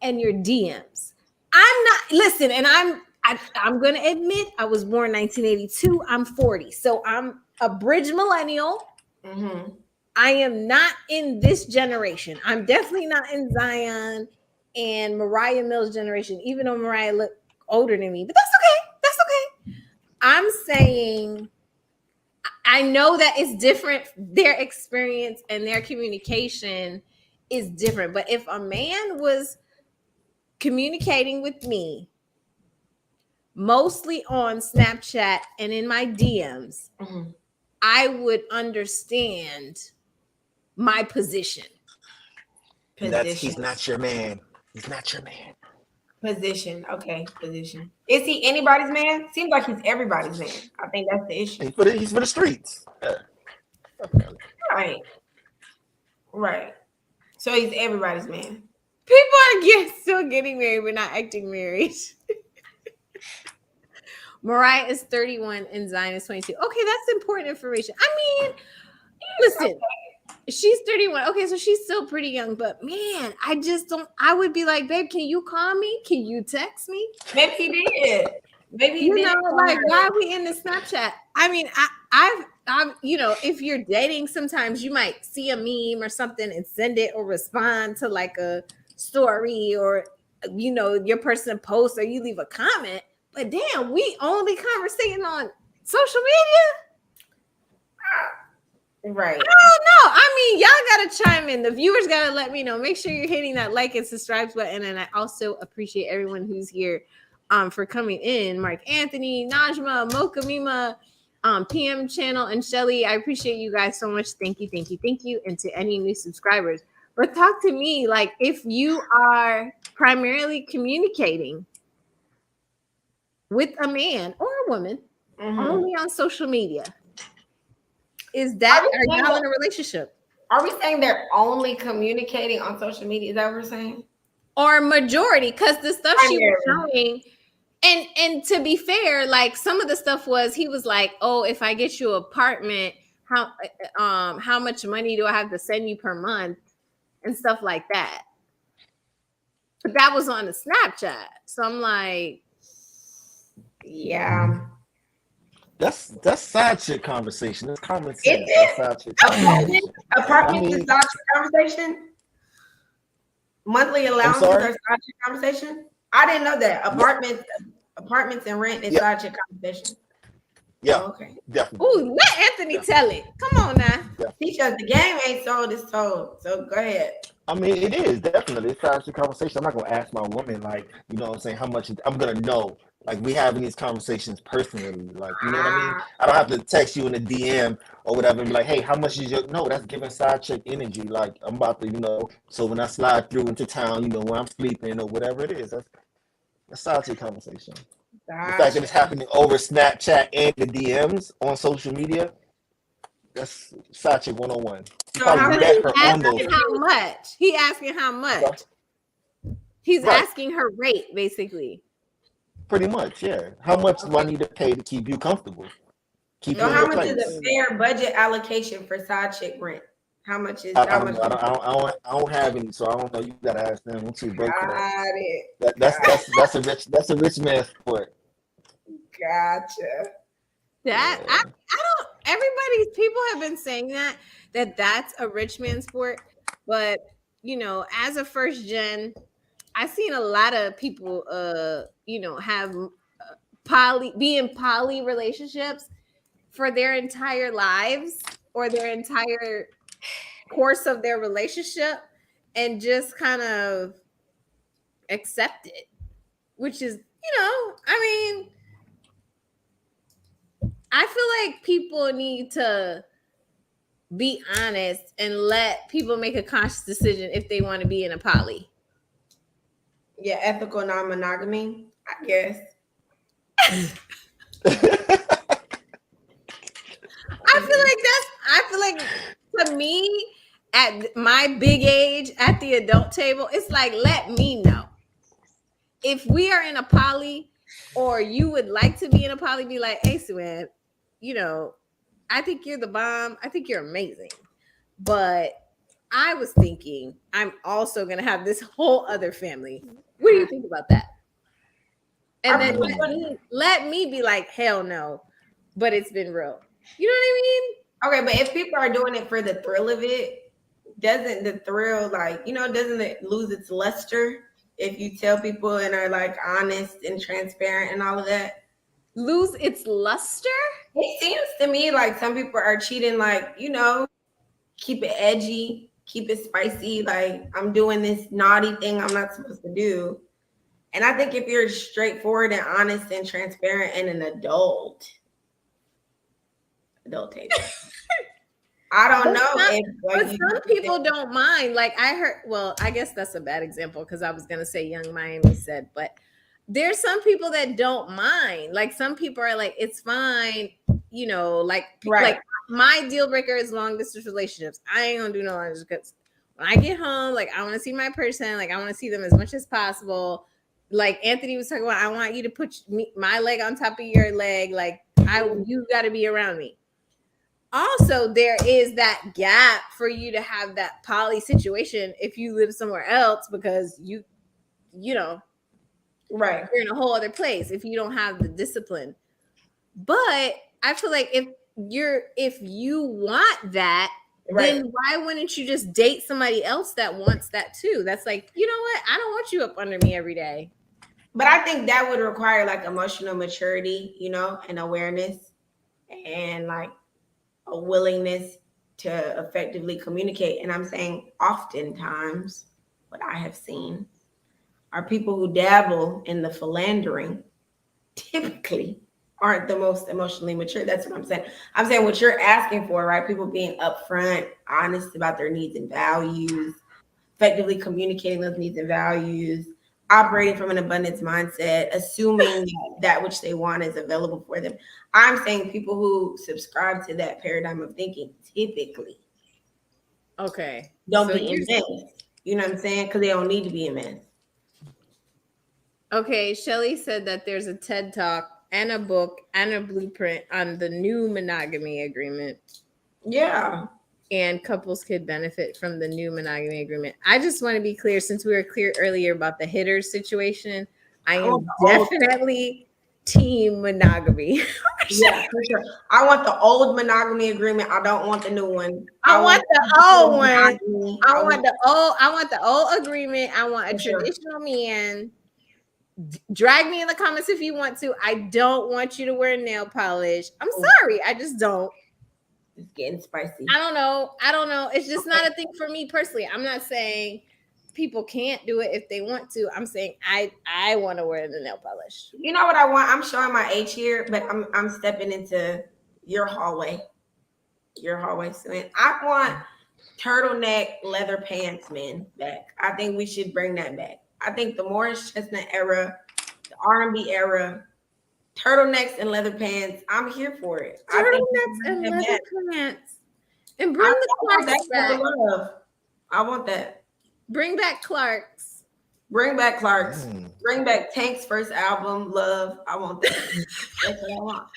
and your DMs. I'm not, listen, and I'm going to admit I was born 1982. I'm 40. So I'm a bridge millennial. Mm-hmm. I am not in this generation. I'm definitely not in Zion and Mariah Mills' generation, even though Mariah looked older than me. But that's okay. That's okay. I'm saying I know that it's different. Their experience and their communication is different. But if a man was communicating with me mostly on Snapchat and in my DMs, I would understand my position. He's not your man. He's not your man. Position. Okay, position. Is he anybody's man? Seems like he's everybody's man. I think that's the issue. He's for the streets. Right. So he's everybody's man. People are still getting married but not acting married. Mariah is 31 and Zion is 22. Okay, that's important information. I mean, listen, she's 31. Okay, so she's still pretty young, but man, I would be like, babe, can you call me? Can you text me? Maybe he did. Maybe he did. Like, why are we in the Snapchat? I mean, I'm, if you're dating, sometimes you might see a meme or something and send it or respond to like a story or, your person posts or you leave a comment. But damn, we only conversating on social media? Right. I don't know. I mean, y'all got to chime in. The viewers got to let me know. Make sure you're hitting that like and subscribe button. And I also appreciate everyone who's here for coming in. Mark Anthony, Najma, Mocha Mima, PM Channel, and Shelly. I appreciate you guys so much. Thank you, thank you, thank you. And to any new subscribers. But talk to me, like, if you are primarily communicating with a man or a woman only on social media, are y'all in a relationship? Are we saying they're only communicating on social media? Is that what we're saying? Or majority? Because the stuff she was showing, and to be fair, like some of the stuff was, he was like, oh, if I get you an apartment, how much money do I have to send you per month and stuff like that. But that was on the Snapchat. So I'm like, yeah. That's side chick conversation. That's common sense. Is it? Apartment is side chick conversation? Monthly allowances are side chick conversation? I didn't know that. Apartments and rent is side chick conversation. Yeah. Oh, okay. Definitely. Ooh, let Anthony tell it. Come on now. Teach us. The game ain't sold, it's sold. So go ahead. I mean, it is definitely. It's side chick conversation. I'm not gonna ask my woman, like, you know what I'm saying, how much I'm gonna know. Like, we having these conversations personally. Like, you know what I mean? I don't have to text you in a DM or whatever and be like, hey, how much is your... No, that's giving side chick energy. Like, I'm about to, so when I slide through into town, when I'm sleeping or whatever it is, that's side chick conversation. Gotcha. The fact that it's happening over Snapchat and the DMs on social media, that's side chick 101. So how much? He asking how much? He's asking her rate, basically. Pretty much, yeah. How much do I need to pay to keep you comfortable? How much is a fair budget allocation for side chick rent? How much is? I don't have any, so I don't know. You gotta ask them. I'm too broke for that. That's a rich man sport. Gotcha. I don't. People have been saying that's a rich man sport, but as a first gen, I've seen a lot of people, have be in poly relationships for their entire lives or their entire course of their relationship and just kind of accept it, which is, I feel like people need to be honest and let people make a conscious decision if they want to be in a poly. Yeah, ethical non-monogamy, I guess. I feel like to me, at my big age, at the adult table, it's like, let me know. If we are in a poly or you would like to be in a poly, be like, hey, Suan, I think you're the bomb. I think you're amazing. But I was thinking I'm also going to have this whole other family. What do you think about that? And then let me be like, hell no. But it's been real. You know what I mean? Okay, but if people are doing it for the thrill of it, doesn't the thrill, like, doesn't it lose its luster if you tell people and are like honest and transparent and all of that? Lose its luster? It seems to me like some people are cheating, like, keep it edgy, keep it spicy. Like, I'm doing this naughty thing I'm not supposed to do. And I think if you're straightforward and honest and transparent and an adult age. I don't know if but some people don't mind. Like I heard, well, I guess that's a bad example because I was gonna say Young Miami said, but there's some people that don't mind. Like some people are like, it's fine, like my deal breaker is long distance relationships. I ain't gonna do no long distance because when I get home, like I want to see my person, like I want to see them as much as possible. Like Anthony was talking about, I want you to put my leg on top of your leg. Like you got to be around me. Also, there is that gap for you to have that poly situation if you live somewhere else because you right, you're in a whole other place if you don't have the discipline. But I feel like if you want that, right, then why wouldn't you just date somebody else that wants that too? That's like, you know what? I don't want you up under me every day. But I think that would require like emotional maturity, and awareness and like a willingness to effectively communicate. And I'm saying oftentimes what I have seen are people who dabble in the philandering typically aren't the most emotionally mature. That's what I'm saying. I'm saying what you're asking for, right? People being upfront, honest about their needs and values, effectively communicating those needs and values, operating from an abundance mindset, assuming that which they want is available for them. I'm saying people who subscribe to that paradigm of thinking typically don't be immense. You know what I'm saying? Because they don't need to be immense. Okay, Shelly said that there's a TED Talk and a book and a blueprint on the new monogamy agreement. Yeah. And couples could benefit from the new monogamy agreement. I just want to be clear, since we were clear earlier about the hitters situation, I am definitely team monogamy. Yeah, for sure. I want the old monogamy agreement. I don't want the new one. I want the old one. I want the old agreement. I want a traditional man. Drag me in the comments if you want to. I don't want you to wear nail polish. I'm sorry. I just don't. It's getting spicy. I don't know. It's just not a thing for me personally. I'm not saying people can't do it if they want to. I'm saying I want to wear the nail polish. You know what I want? I'm showing my age here, but I'm stepping into your hallway soon. I want turtleneck leather pants men back. I think we should bring that back. I think the Morris Chestnut era, the R&B era, turtlenecks and leather pants, I'm here for it. Turtlenecks and leather pants. And bring the Clarks back. I want that. Bring back Clarks. Bring back Clarks. Bring back Tank's first album, Love. I want that. That's what I want.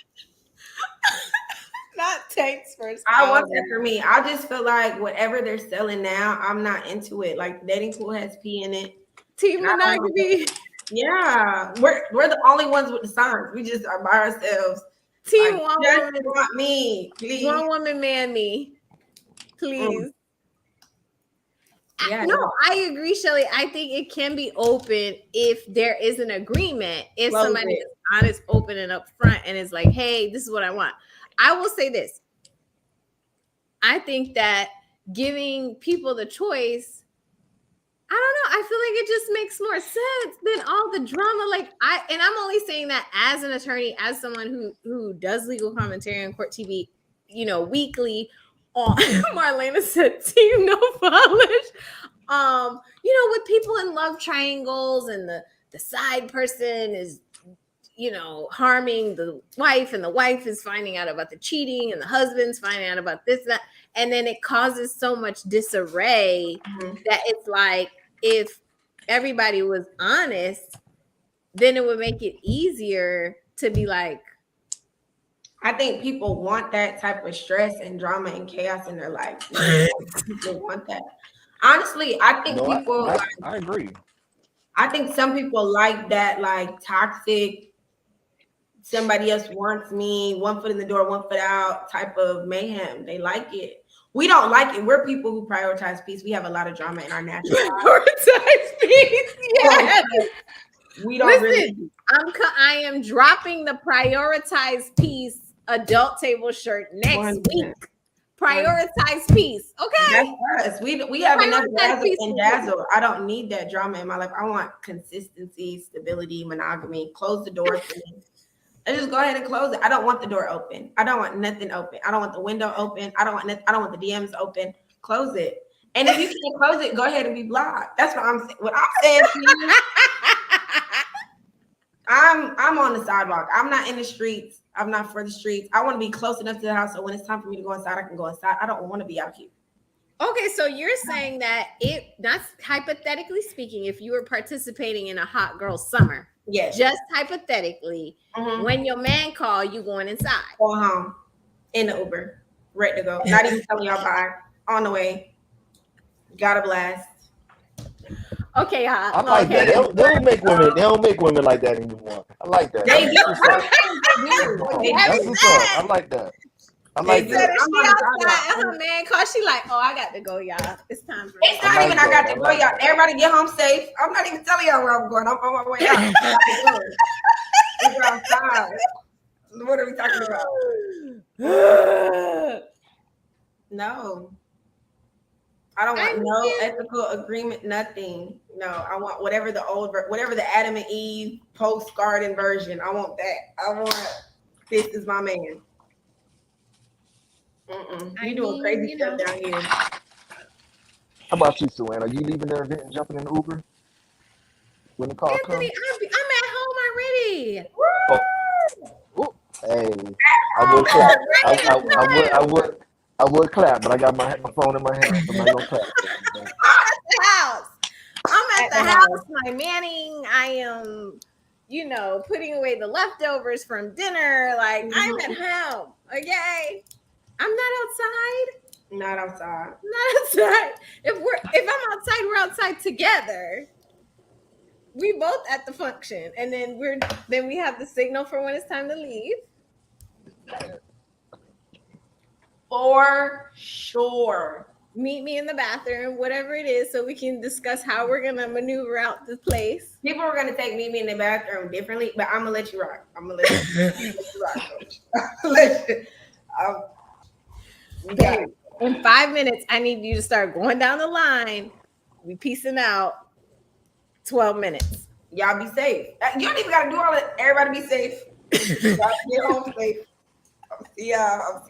Not Tank's first album. I want that for me. I just feel like whatever they're selling now, I'm not into it. Like the dating pool has pee in it. Team monogamy. Yeah, we're the only ones with the signs. We just are by ourselves. Team one woman, want me, please. One woman, man me, please. Yeah. No, I agree, Shelly. I think it can be open if there is an agreement. If somebody is honest, open, and upfront, and is like, "Hey, this is what I want." I will say this. I think that giving people the choice, I don't know. I feel like it just makes more sense than all the drama. And I'm only saying that as an attorney, as someone who does legal commentary on Court TV, weekly. Marlena said, "Team no polish." With people in love triangles, and the side person is, harming the wife, and the wife is finding out about the cheating, and the husband's finding out about this, that, and then it causes so much disarray that it's like, if everybody was honest, then it would make it easier to be like, I think people want that type of stress and drama and chaos in their life. People want that. Honestly, I think people. I agree. I think some people like that, like toxic somebody else wants me, 1 foot in the door, 1 foot out type of mayhem. They like it. We don't like it. We're people who prioritize peace. We have a lot of drama in our natural lives. Prioritize peace. Yes. We don't Listen, really. I am dropping the prioritize peace adult table shirt next 100%. week. Prioritize peace. Okay. That's us. We have enough Prioritize razzle peace. and dazzle. I don't need that drama in my life. I want consistency, stability, monogamy. Close the door for me. Let's just go ahead and close it. I don't want the door open. I don't want nothing open. I don't want the window open. I don't want the DMs open. Close it. And if you can't close it, go ahead and be blocked. That's what I'm saying. What I'm saying to you, I'm on the sidewalk. I'm not in the streets. I'm not for the streets. I want to be close enough to the house so when it's time for me to go inside, I can go inside. I don't want to be out here. Okay, so you're saying that that's hypothetically speaking, if you were participating in a hot girl summer, Yes. just hypothetically, when your man call, you going inside. Go home in the Uber, ready to go. Not even telling y'all bye. On the way. Got a blast. Okay, I like that. They don't make women like that anymore. I like that. They do. That's what's up. I like that. I like Instead that. of she outside and her man call, she like, oh, I got to go, y'all. It's time for It's not even I got to go, y'all. Everybody get home safe. I'm not even telling y'all where I'm going. I'm on my way out. We're outside. What are we talking about? No. I don't want no ethical agreement, nothing. No, I want whatever the Adam and Eve post-garden version. I want that. I want this is my man. You doing crazy stuff down here. How about you, Suanne? Are you leaving the event and jumping in the Uber when the call Anthony, comes? I'm at home already. Oh, hey, I would clap. I would clap, but I got my phone in my hand. So I'm not gonna clap. I'm at the house. My manning. I am, putting away the leftovers from dinner. Like I'm at home. Okay, I'm not outside. Not outside. Not outside. If I'm outside, we're outside together. We both at the function, and then we have the signal for when it's time to leave. For sure. Meet me in the bathroom, whatever it is, so we can discuss how we're gonna maneuver out the place. People are gonna take me in the bathroom differently, but I'm gonna let you rock. I'm gonna let you rock, coach. Okay. In 5 minutes, I need you to start going down the line. We peacing out. 12 minutes. Y'all be safe. You don't even gotta do all that. Everybody be safe. Y'all get home safe. I'll see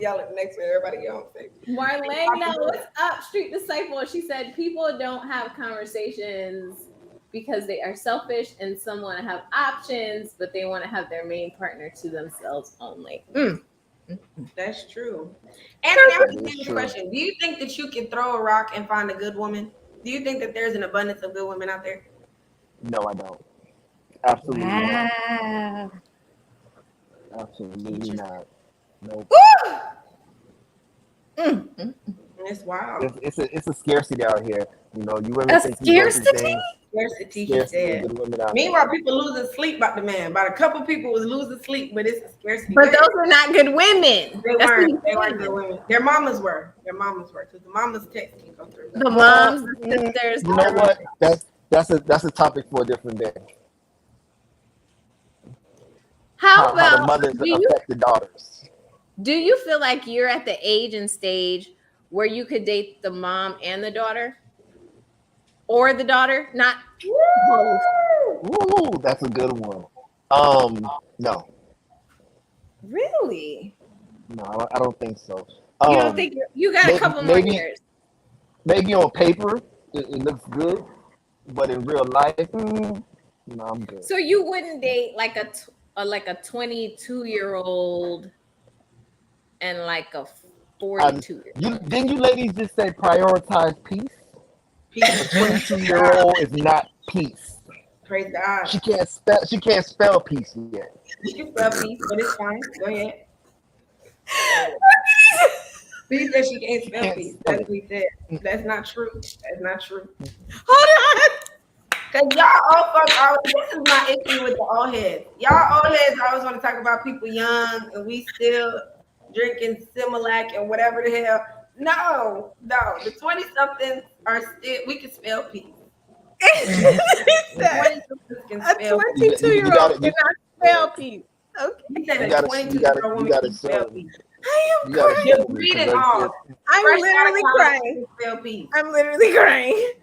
y'all at the next one. Everybody get home safe. Marlena, what's up? Street Disciple. She said people don't have conversations because they are selfish and some want to have options, but they want to have their main partner to themselves only. That's true. Anthony, I'm asking you a question. Do you think that you can throw a rock and find a good woman? Do you think that there's an abundance of good women out there? No, I don't. Absolutely not. Wow. Absolutely not. Nope. It's wild. It's a scarcity out here. You A think scarcity? Scarcity, he said. Meanwhile, people losing sleep about the man. About a couple people was losing sleep, but it's a scarcity. But those are not good women. They weren't good women. Their mamas were. Because the mamas text can go through. The moms, the sisters. You know what? That's a topic for a different day. How the about mothers affect the daughters? Do you feel like you're at the age and stage where you could date the mom and the daughter? Or the daughter? Not both. Ooh, that's a good one. No. Really? No, I don't think so. You don't think you got a couple more years? Maybe on paper it looks good, but in real life, no, I'm good. So you wouldn't date like a 22-year-old and like a 42-year-old. Didn't you ladies just say prioritize peace? A 22-year-old is not peace. Praise God. She can't spell peace yet. She can spell peace, but it's fine. Go ahead. He said she can't spell peace. That's what he said. That's not true. That's not true. Hold on. Cause y'all all fuck always. This is my issue with the old heads. Y'all old heads always want to talk about people young, and we still drinking Similac and whatever the hell. No, the 20-somethings are still. We can spell peace. A 22-year-old cannot spell peace. Okay. He said a 22-year-old woman can spell peace. I am crying. Just read it all. I'm literally crying. Spell peace. I'm literally crying.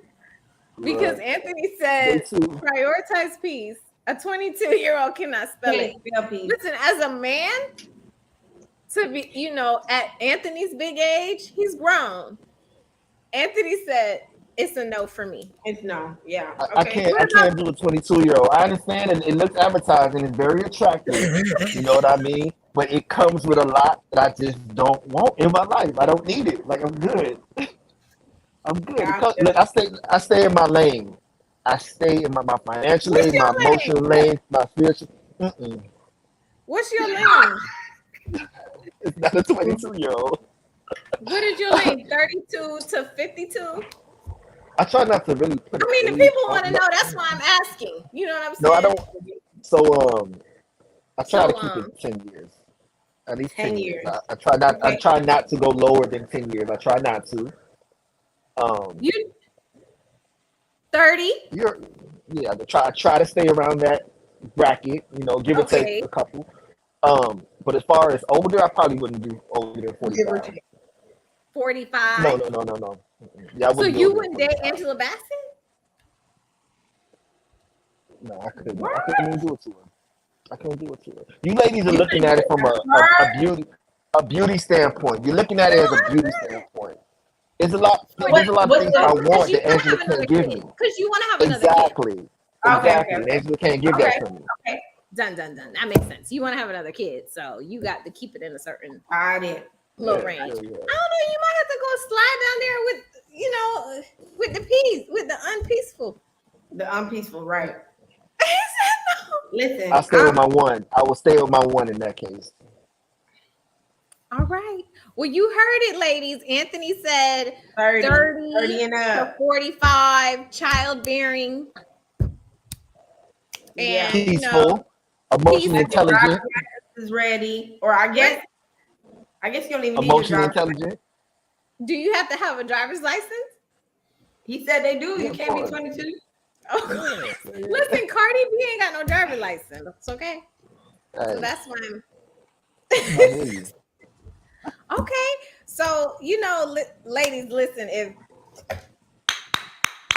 Because Anthony said, prioritize peace. A 22-year-old cannot spell it. Listen, as a man, to be, at Anthony's big age, he's grown. Anthony said, it's a no for me. It's no. Yeah. Okay. I can't do a 22-year-old. I understand, and it looks advertising. It's very attractive. You know what I mean? But it comes with a lot that I just don't want in my life. I don't need it. Like, I'm good. I'm good. Because, look, I stay in my lane. I stay in my financial lane, my emotional lane, my spiritual. What's your lane? It's not a 22-year-old. What is your lane? 32 to 52? I try not to really put. I mean, the people want to know. That's why I'm asking. You know what I'm saying? No, I don't. So, I try to keep it 10 years. At least 10 years. I try not. Okay. I try not to go lower than 10 years. I try not to. You 30? I try to stay around that bracket. Give or take a couple. But as far as older, I probably wouldn't do older than 45. 45? No. Yeah, so you wouldn't date Angela Bassett? No, I couldn't. I couldn't even do it to her. I couldn't do it to her. You ladies are looking at it from a beauty standpoint. You're looking at it as a beauty standpoint. There's a lot of things I want that Angela can't give me. Because you want to have another kid. Exactly. Okay. Angela can't give that to me. Okay. Done. That makes sense. You want to have another kid, so you got to keep it in a certain low range. I don't know. You might have to go slide down there with, with the peace, with the unpeaceful. The unpeaceful, right? Listen, I'll stay with my one. I will stay with my one in that case. All right. Well, you heard it, ladies. Anthony said 30 and up. To 45, childbearing. And peaceful, emotionally intelligent. Is ready, or I guess you don't even emotionally intelligent. Do you have to have a driver's license? He said they do. You can't be 22. Oh, listen, Cardi B ain't got no driver's license. It's okay. So that's why I'm. Okay, so ladies, listen. If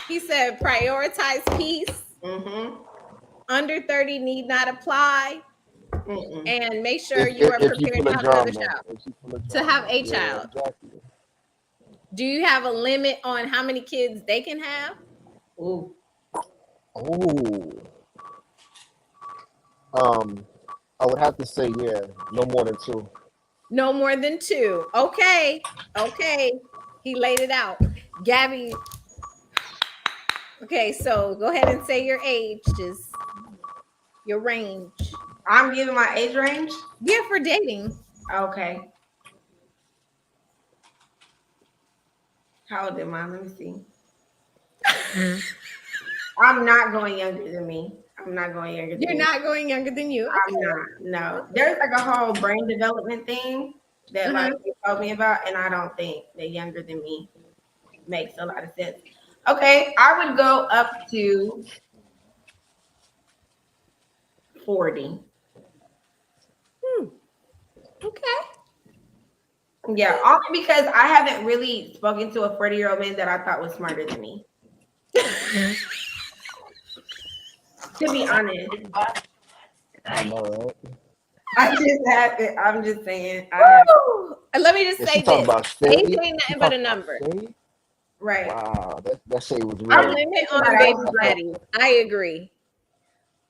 he said prioritize peace, under 30 need not apply, and make sure you are prepared to have another child. To have a child. Exactly. Do you have a limit on how many kids they can have? I would have to say, no more than 2. No more than 2. Okay. He laid it out. Gabby. Okay, so go ahead and say your age, just your range. I'm giving my age range? Yeah, for dating. Okay. How old am I? Let me see. I'm not going younger than me. I'm not going younger than You're not going younger than you? Okay. I'm not. No. There's like a whole brain development thing that they told me about, and I don't think that younger than me makes a lot of sense. Okay, I would go up to 40. Okay. Yeah, only because I haven't really spoken to a 40-year-old man that I thought was smarter than me. To be honest. I know, right? I just have it. I'm just saying. Let me just say this. Age ain't nothing but a number. Right. Wow, that shade was real. Our limit on baby daddies. I agree.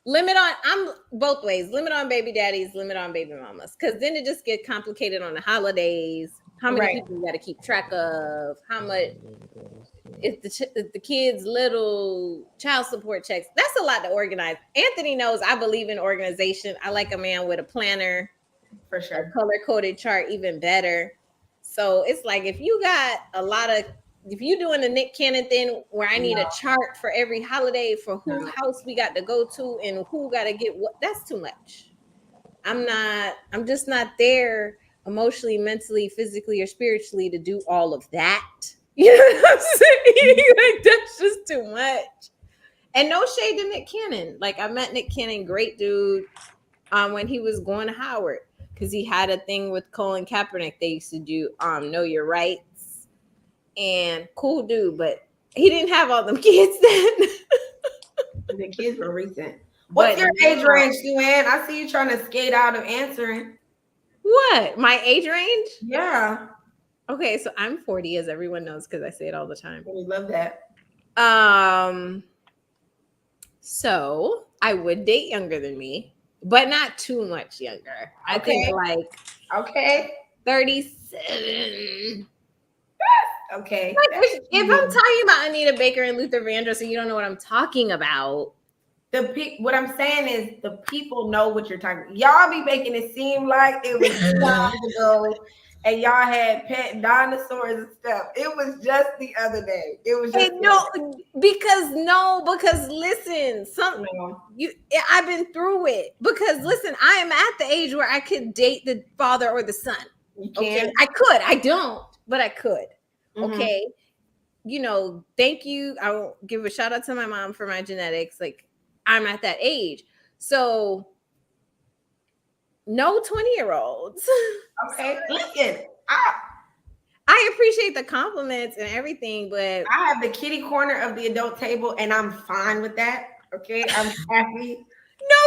I'm both ways. Limit on baby daddies, limit on baby mamas. Because then it just gets complicated on the holidays. How many people you got to keep track of? How much if the kids' little child support checks? That's a lot to organize. Anthony knows I believe in organization. I like a man with a planner. For sure. A color-coded chart, even better. So it's like if you got a lot of if you doing the Nick Cannon thing where I need a chart for every holiday for whose house we got to go to and who got to get what, that's too much. I'm just not there emotionally, mentally, physically, or spiritually to do all of that. You know what I'm saying? Like, that's just too much. And no shade to Nick Cannon. Like, I met Nick Cannon, great dude, when he was going to Howard, because he had a thing with Colin Kaepernick. They used to do Know Your Rights, and cool dude, but he didn't have all them kids then. The kids were recent. What's your age range, Sue-Ann? I see you trying to skate out of answering. What? My age range? Yeah. Okay, so I'm 40, as everyone knows, because I say it all the time. We love that. So I would date younger than me, but not too much younger. I think like 37. Okay. Like, if I'm talking about Anita Baker and Luther Vandross and you don't know what I'm talking about. What I'm saying is the people know what you're talking about. Y'all be making it seem like it was 2 hours ago and y'all had pet dinosaurs and stuff. It was just the other day. It was just because listen, I've been through it. Because listen, I am at the age where I could date the father or the son. You can. Okay? I could. I don't, but I could. Okay. You know, thank you. I will give a shout out to my mom for my genetics. Like, I'm at that age. So no 20-year-olds. Okay. Listen, I appreciate the compliments and everything, but I have the kitty corner of the adult table and I'm fine with that. Okay. I'm happy.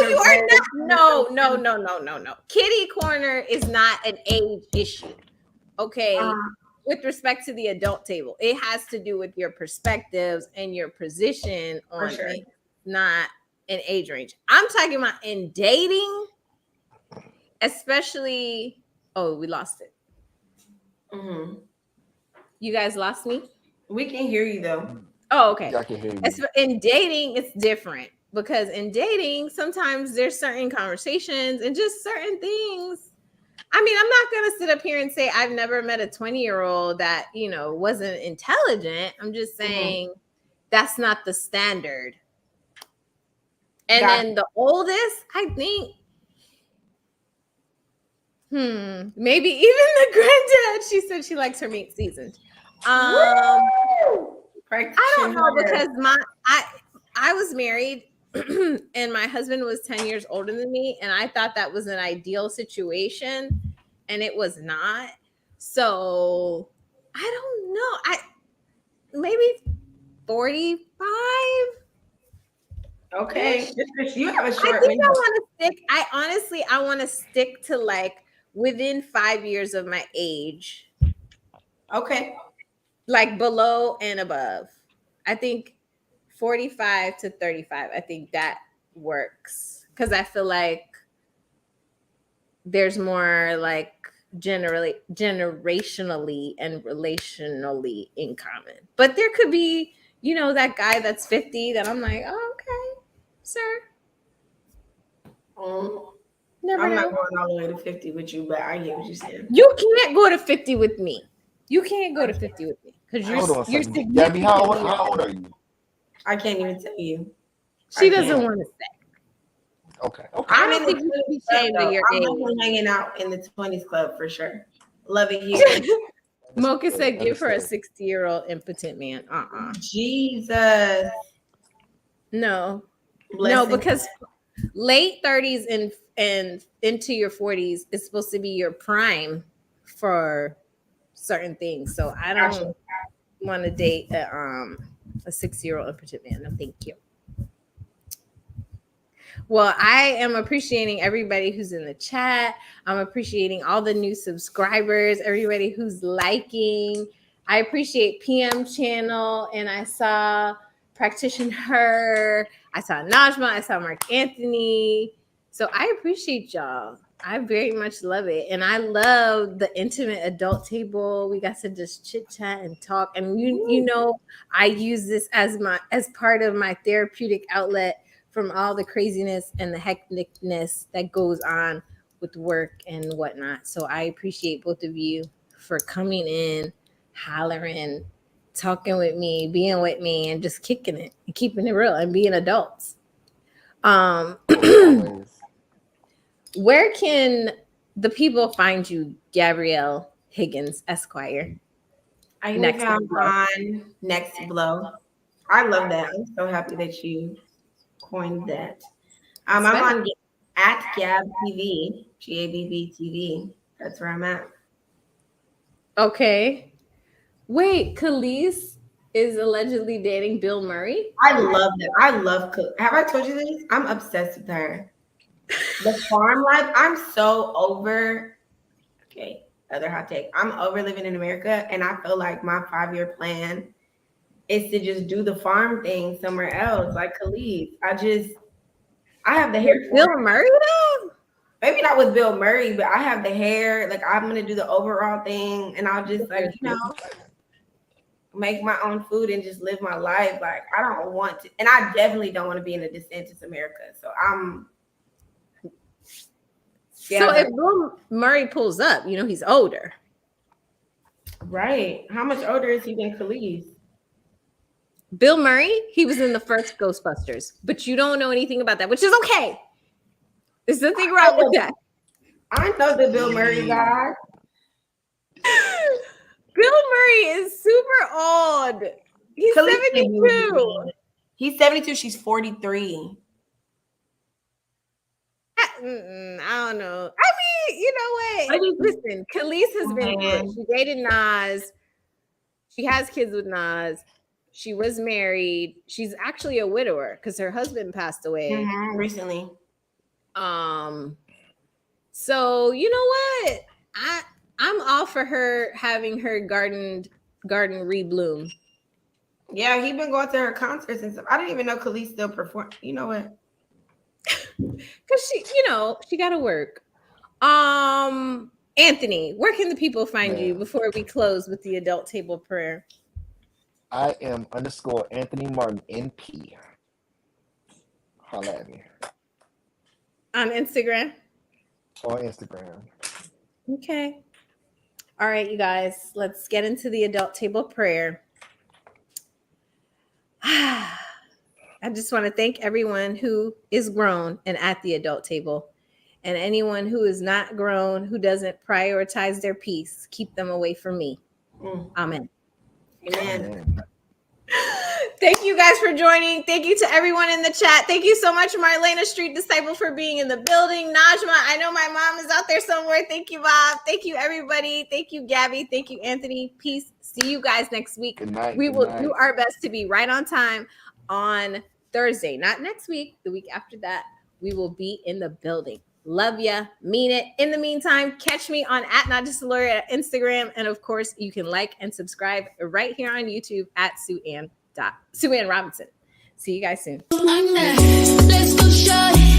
No, you are not. No. Kitty corner is not an age issue. Okay. With respect to the adult table, it has to do with your perspectives and your position on things, not an age range. I'm talking about in dating, especially. Oh, we lost it. You guys lost me? We can hear you though. Oh, okay. I can hear you. In dating, it's different because in dating, sometimes there's certain conversations and just certain things. I mean, I'm not going to sit up here and say I've never met a 20-year-old that, you know, wasn't intelligent. I'm just saying that's not the standard. And then the oldest, I think, maybe even the granddad, she said she likes her meat seasoned. I don't know because I was married and my husband was 10 years older than me, and I thought that was an ideal situation, and it was not. So I don't know. Maybe 45. Okay. You have a short I think I want to stick to like within 5 years of my age. Okay. Like below and above. I think 45 to 35. I think that works. Because I feel like there's more like generationally and relationally in common. But there could be, you know, that guy that's 50 that I'm like, oh, okay, sir. I'm not going all the way to 50 with you, but I get what you're saying. You can't go to 50 with me. You can't go to 50 with me. Because you're Gabby, how old are you? I can't even tell you. She doesn't want to say. Okay. I don't think you should be ashamed of your age. I'm hanging out in the 20s club for sure. Loving you. Mocha said, give her a 60-year-old impotent man. Jesus. No. No, because late 30s and into your 40s is supposed to be your prime for certain things. So I don't want to date a 60-year-old impotent man. No, thank you. Well, I am appreciating everybody who's in the chat. I'm appreciating all the new subscribers, everybody who's liking. I appreciate PM Channel, and I saw Practitioner, I saw Najma, I saw Mark Anthony. So I appreciate y'all. I very much love it. And I love the intimate adult table. We got to just chit chat and talk. And you know, I use this as part of my therapeutic outlet from all the craziness and the hecticness that goes on with work and whatnot. So I appreciate both of you for coming in, hollering, talking with me, being with me, and just kicking it, and keeping it real, and being adults. Where can the people find you, Gabrielle Higgins, Esquire? I can be found on Next Blow. I love that. I'm so happy that you coined that. I'm on at Gab TV, GABB TV. That's where I'm at. Okay. Wait, Khalees is allegedly dating Bill Murray? I love that. I love Have I told you this? I'm obsessed with her. The farm life, I'm so over. Okay, other hot take. I'm over living in America, and I feel like my 5-year plan is to just do the farm thing somewhere else, like Khalees. I have the hair. Bill Murray, though? Maybe not with Bill Murray, but I have the hair. Like, I'm gonna do the overall thing, and I'll just make my own food and just live my life. Like, I don't want to, and I definitely don't want to be in a DeSantis America. So so if Bill Murray pulls up, he's older. Right. How much older is he than Khalees? Bill Murray, he was in the first Ghostbusters, but you don't know anything about that, which is okay. There's nothing wrong with that. I know the Bill Murray guy. Bill Murray is super old. He's 72. He's 72. She's 43. I don't know. I mean, you know what? Listen, Khalees has been good. She dated Nas. She has kids with Nas. She was married. She's actually a widower because her husband passed away recently. So you know what? I'm all for her having her garden rebloom. Yeah, he's been going to her concerts and stuff. I didn't even know Khalees still performed. You know what? Because she got to work. Anthony, where can the people find you before we close with the adult table prayer? I am _Anthony Martin NP. Holla at me. On Instagram? On Instagram. Okay. All right, you guys, let's get into the adult table prayer. I just want to thank everyone who is grown and at the adult table, and anyone who is not grown, who doesn't prioritize their peace. Keep them away from me. Amen. Amen. Thank you guys for joining. Thank you to everyone in the chat. Thank you so much, Marlena Street Disciple, for being in the building. Najma, I know my mom is out there somewhere. Thank you, Bob. Thank you, everybody. Thank you, Gabby. Thank you, Anthony. Peace. See you guys next week. Good night. We will do our best to be right on time on Thursday. Not next week. The week after that, we will be in the building. Love ya. Mean it. In the meantime, catch me on @NotJustALawyer at Instagram. And of course, you can like and subscribe right here on YouTube at Sue Ann Robinson. See you guys soon. Let's go short.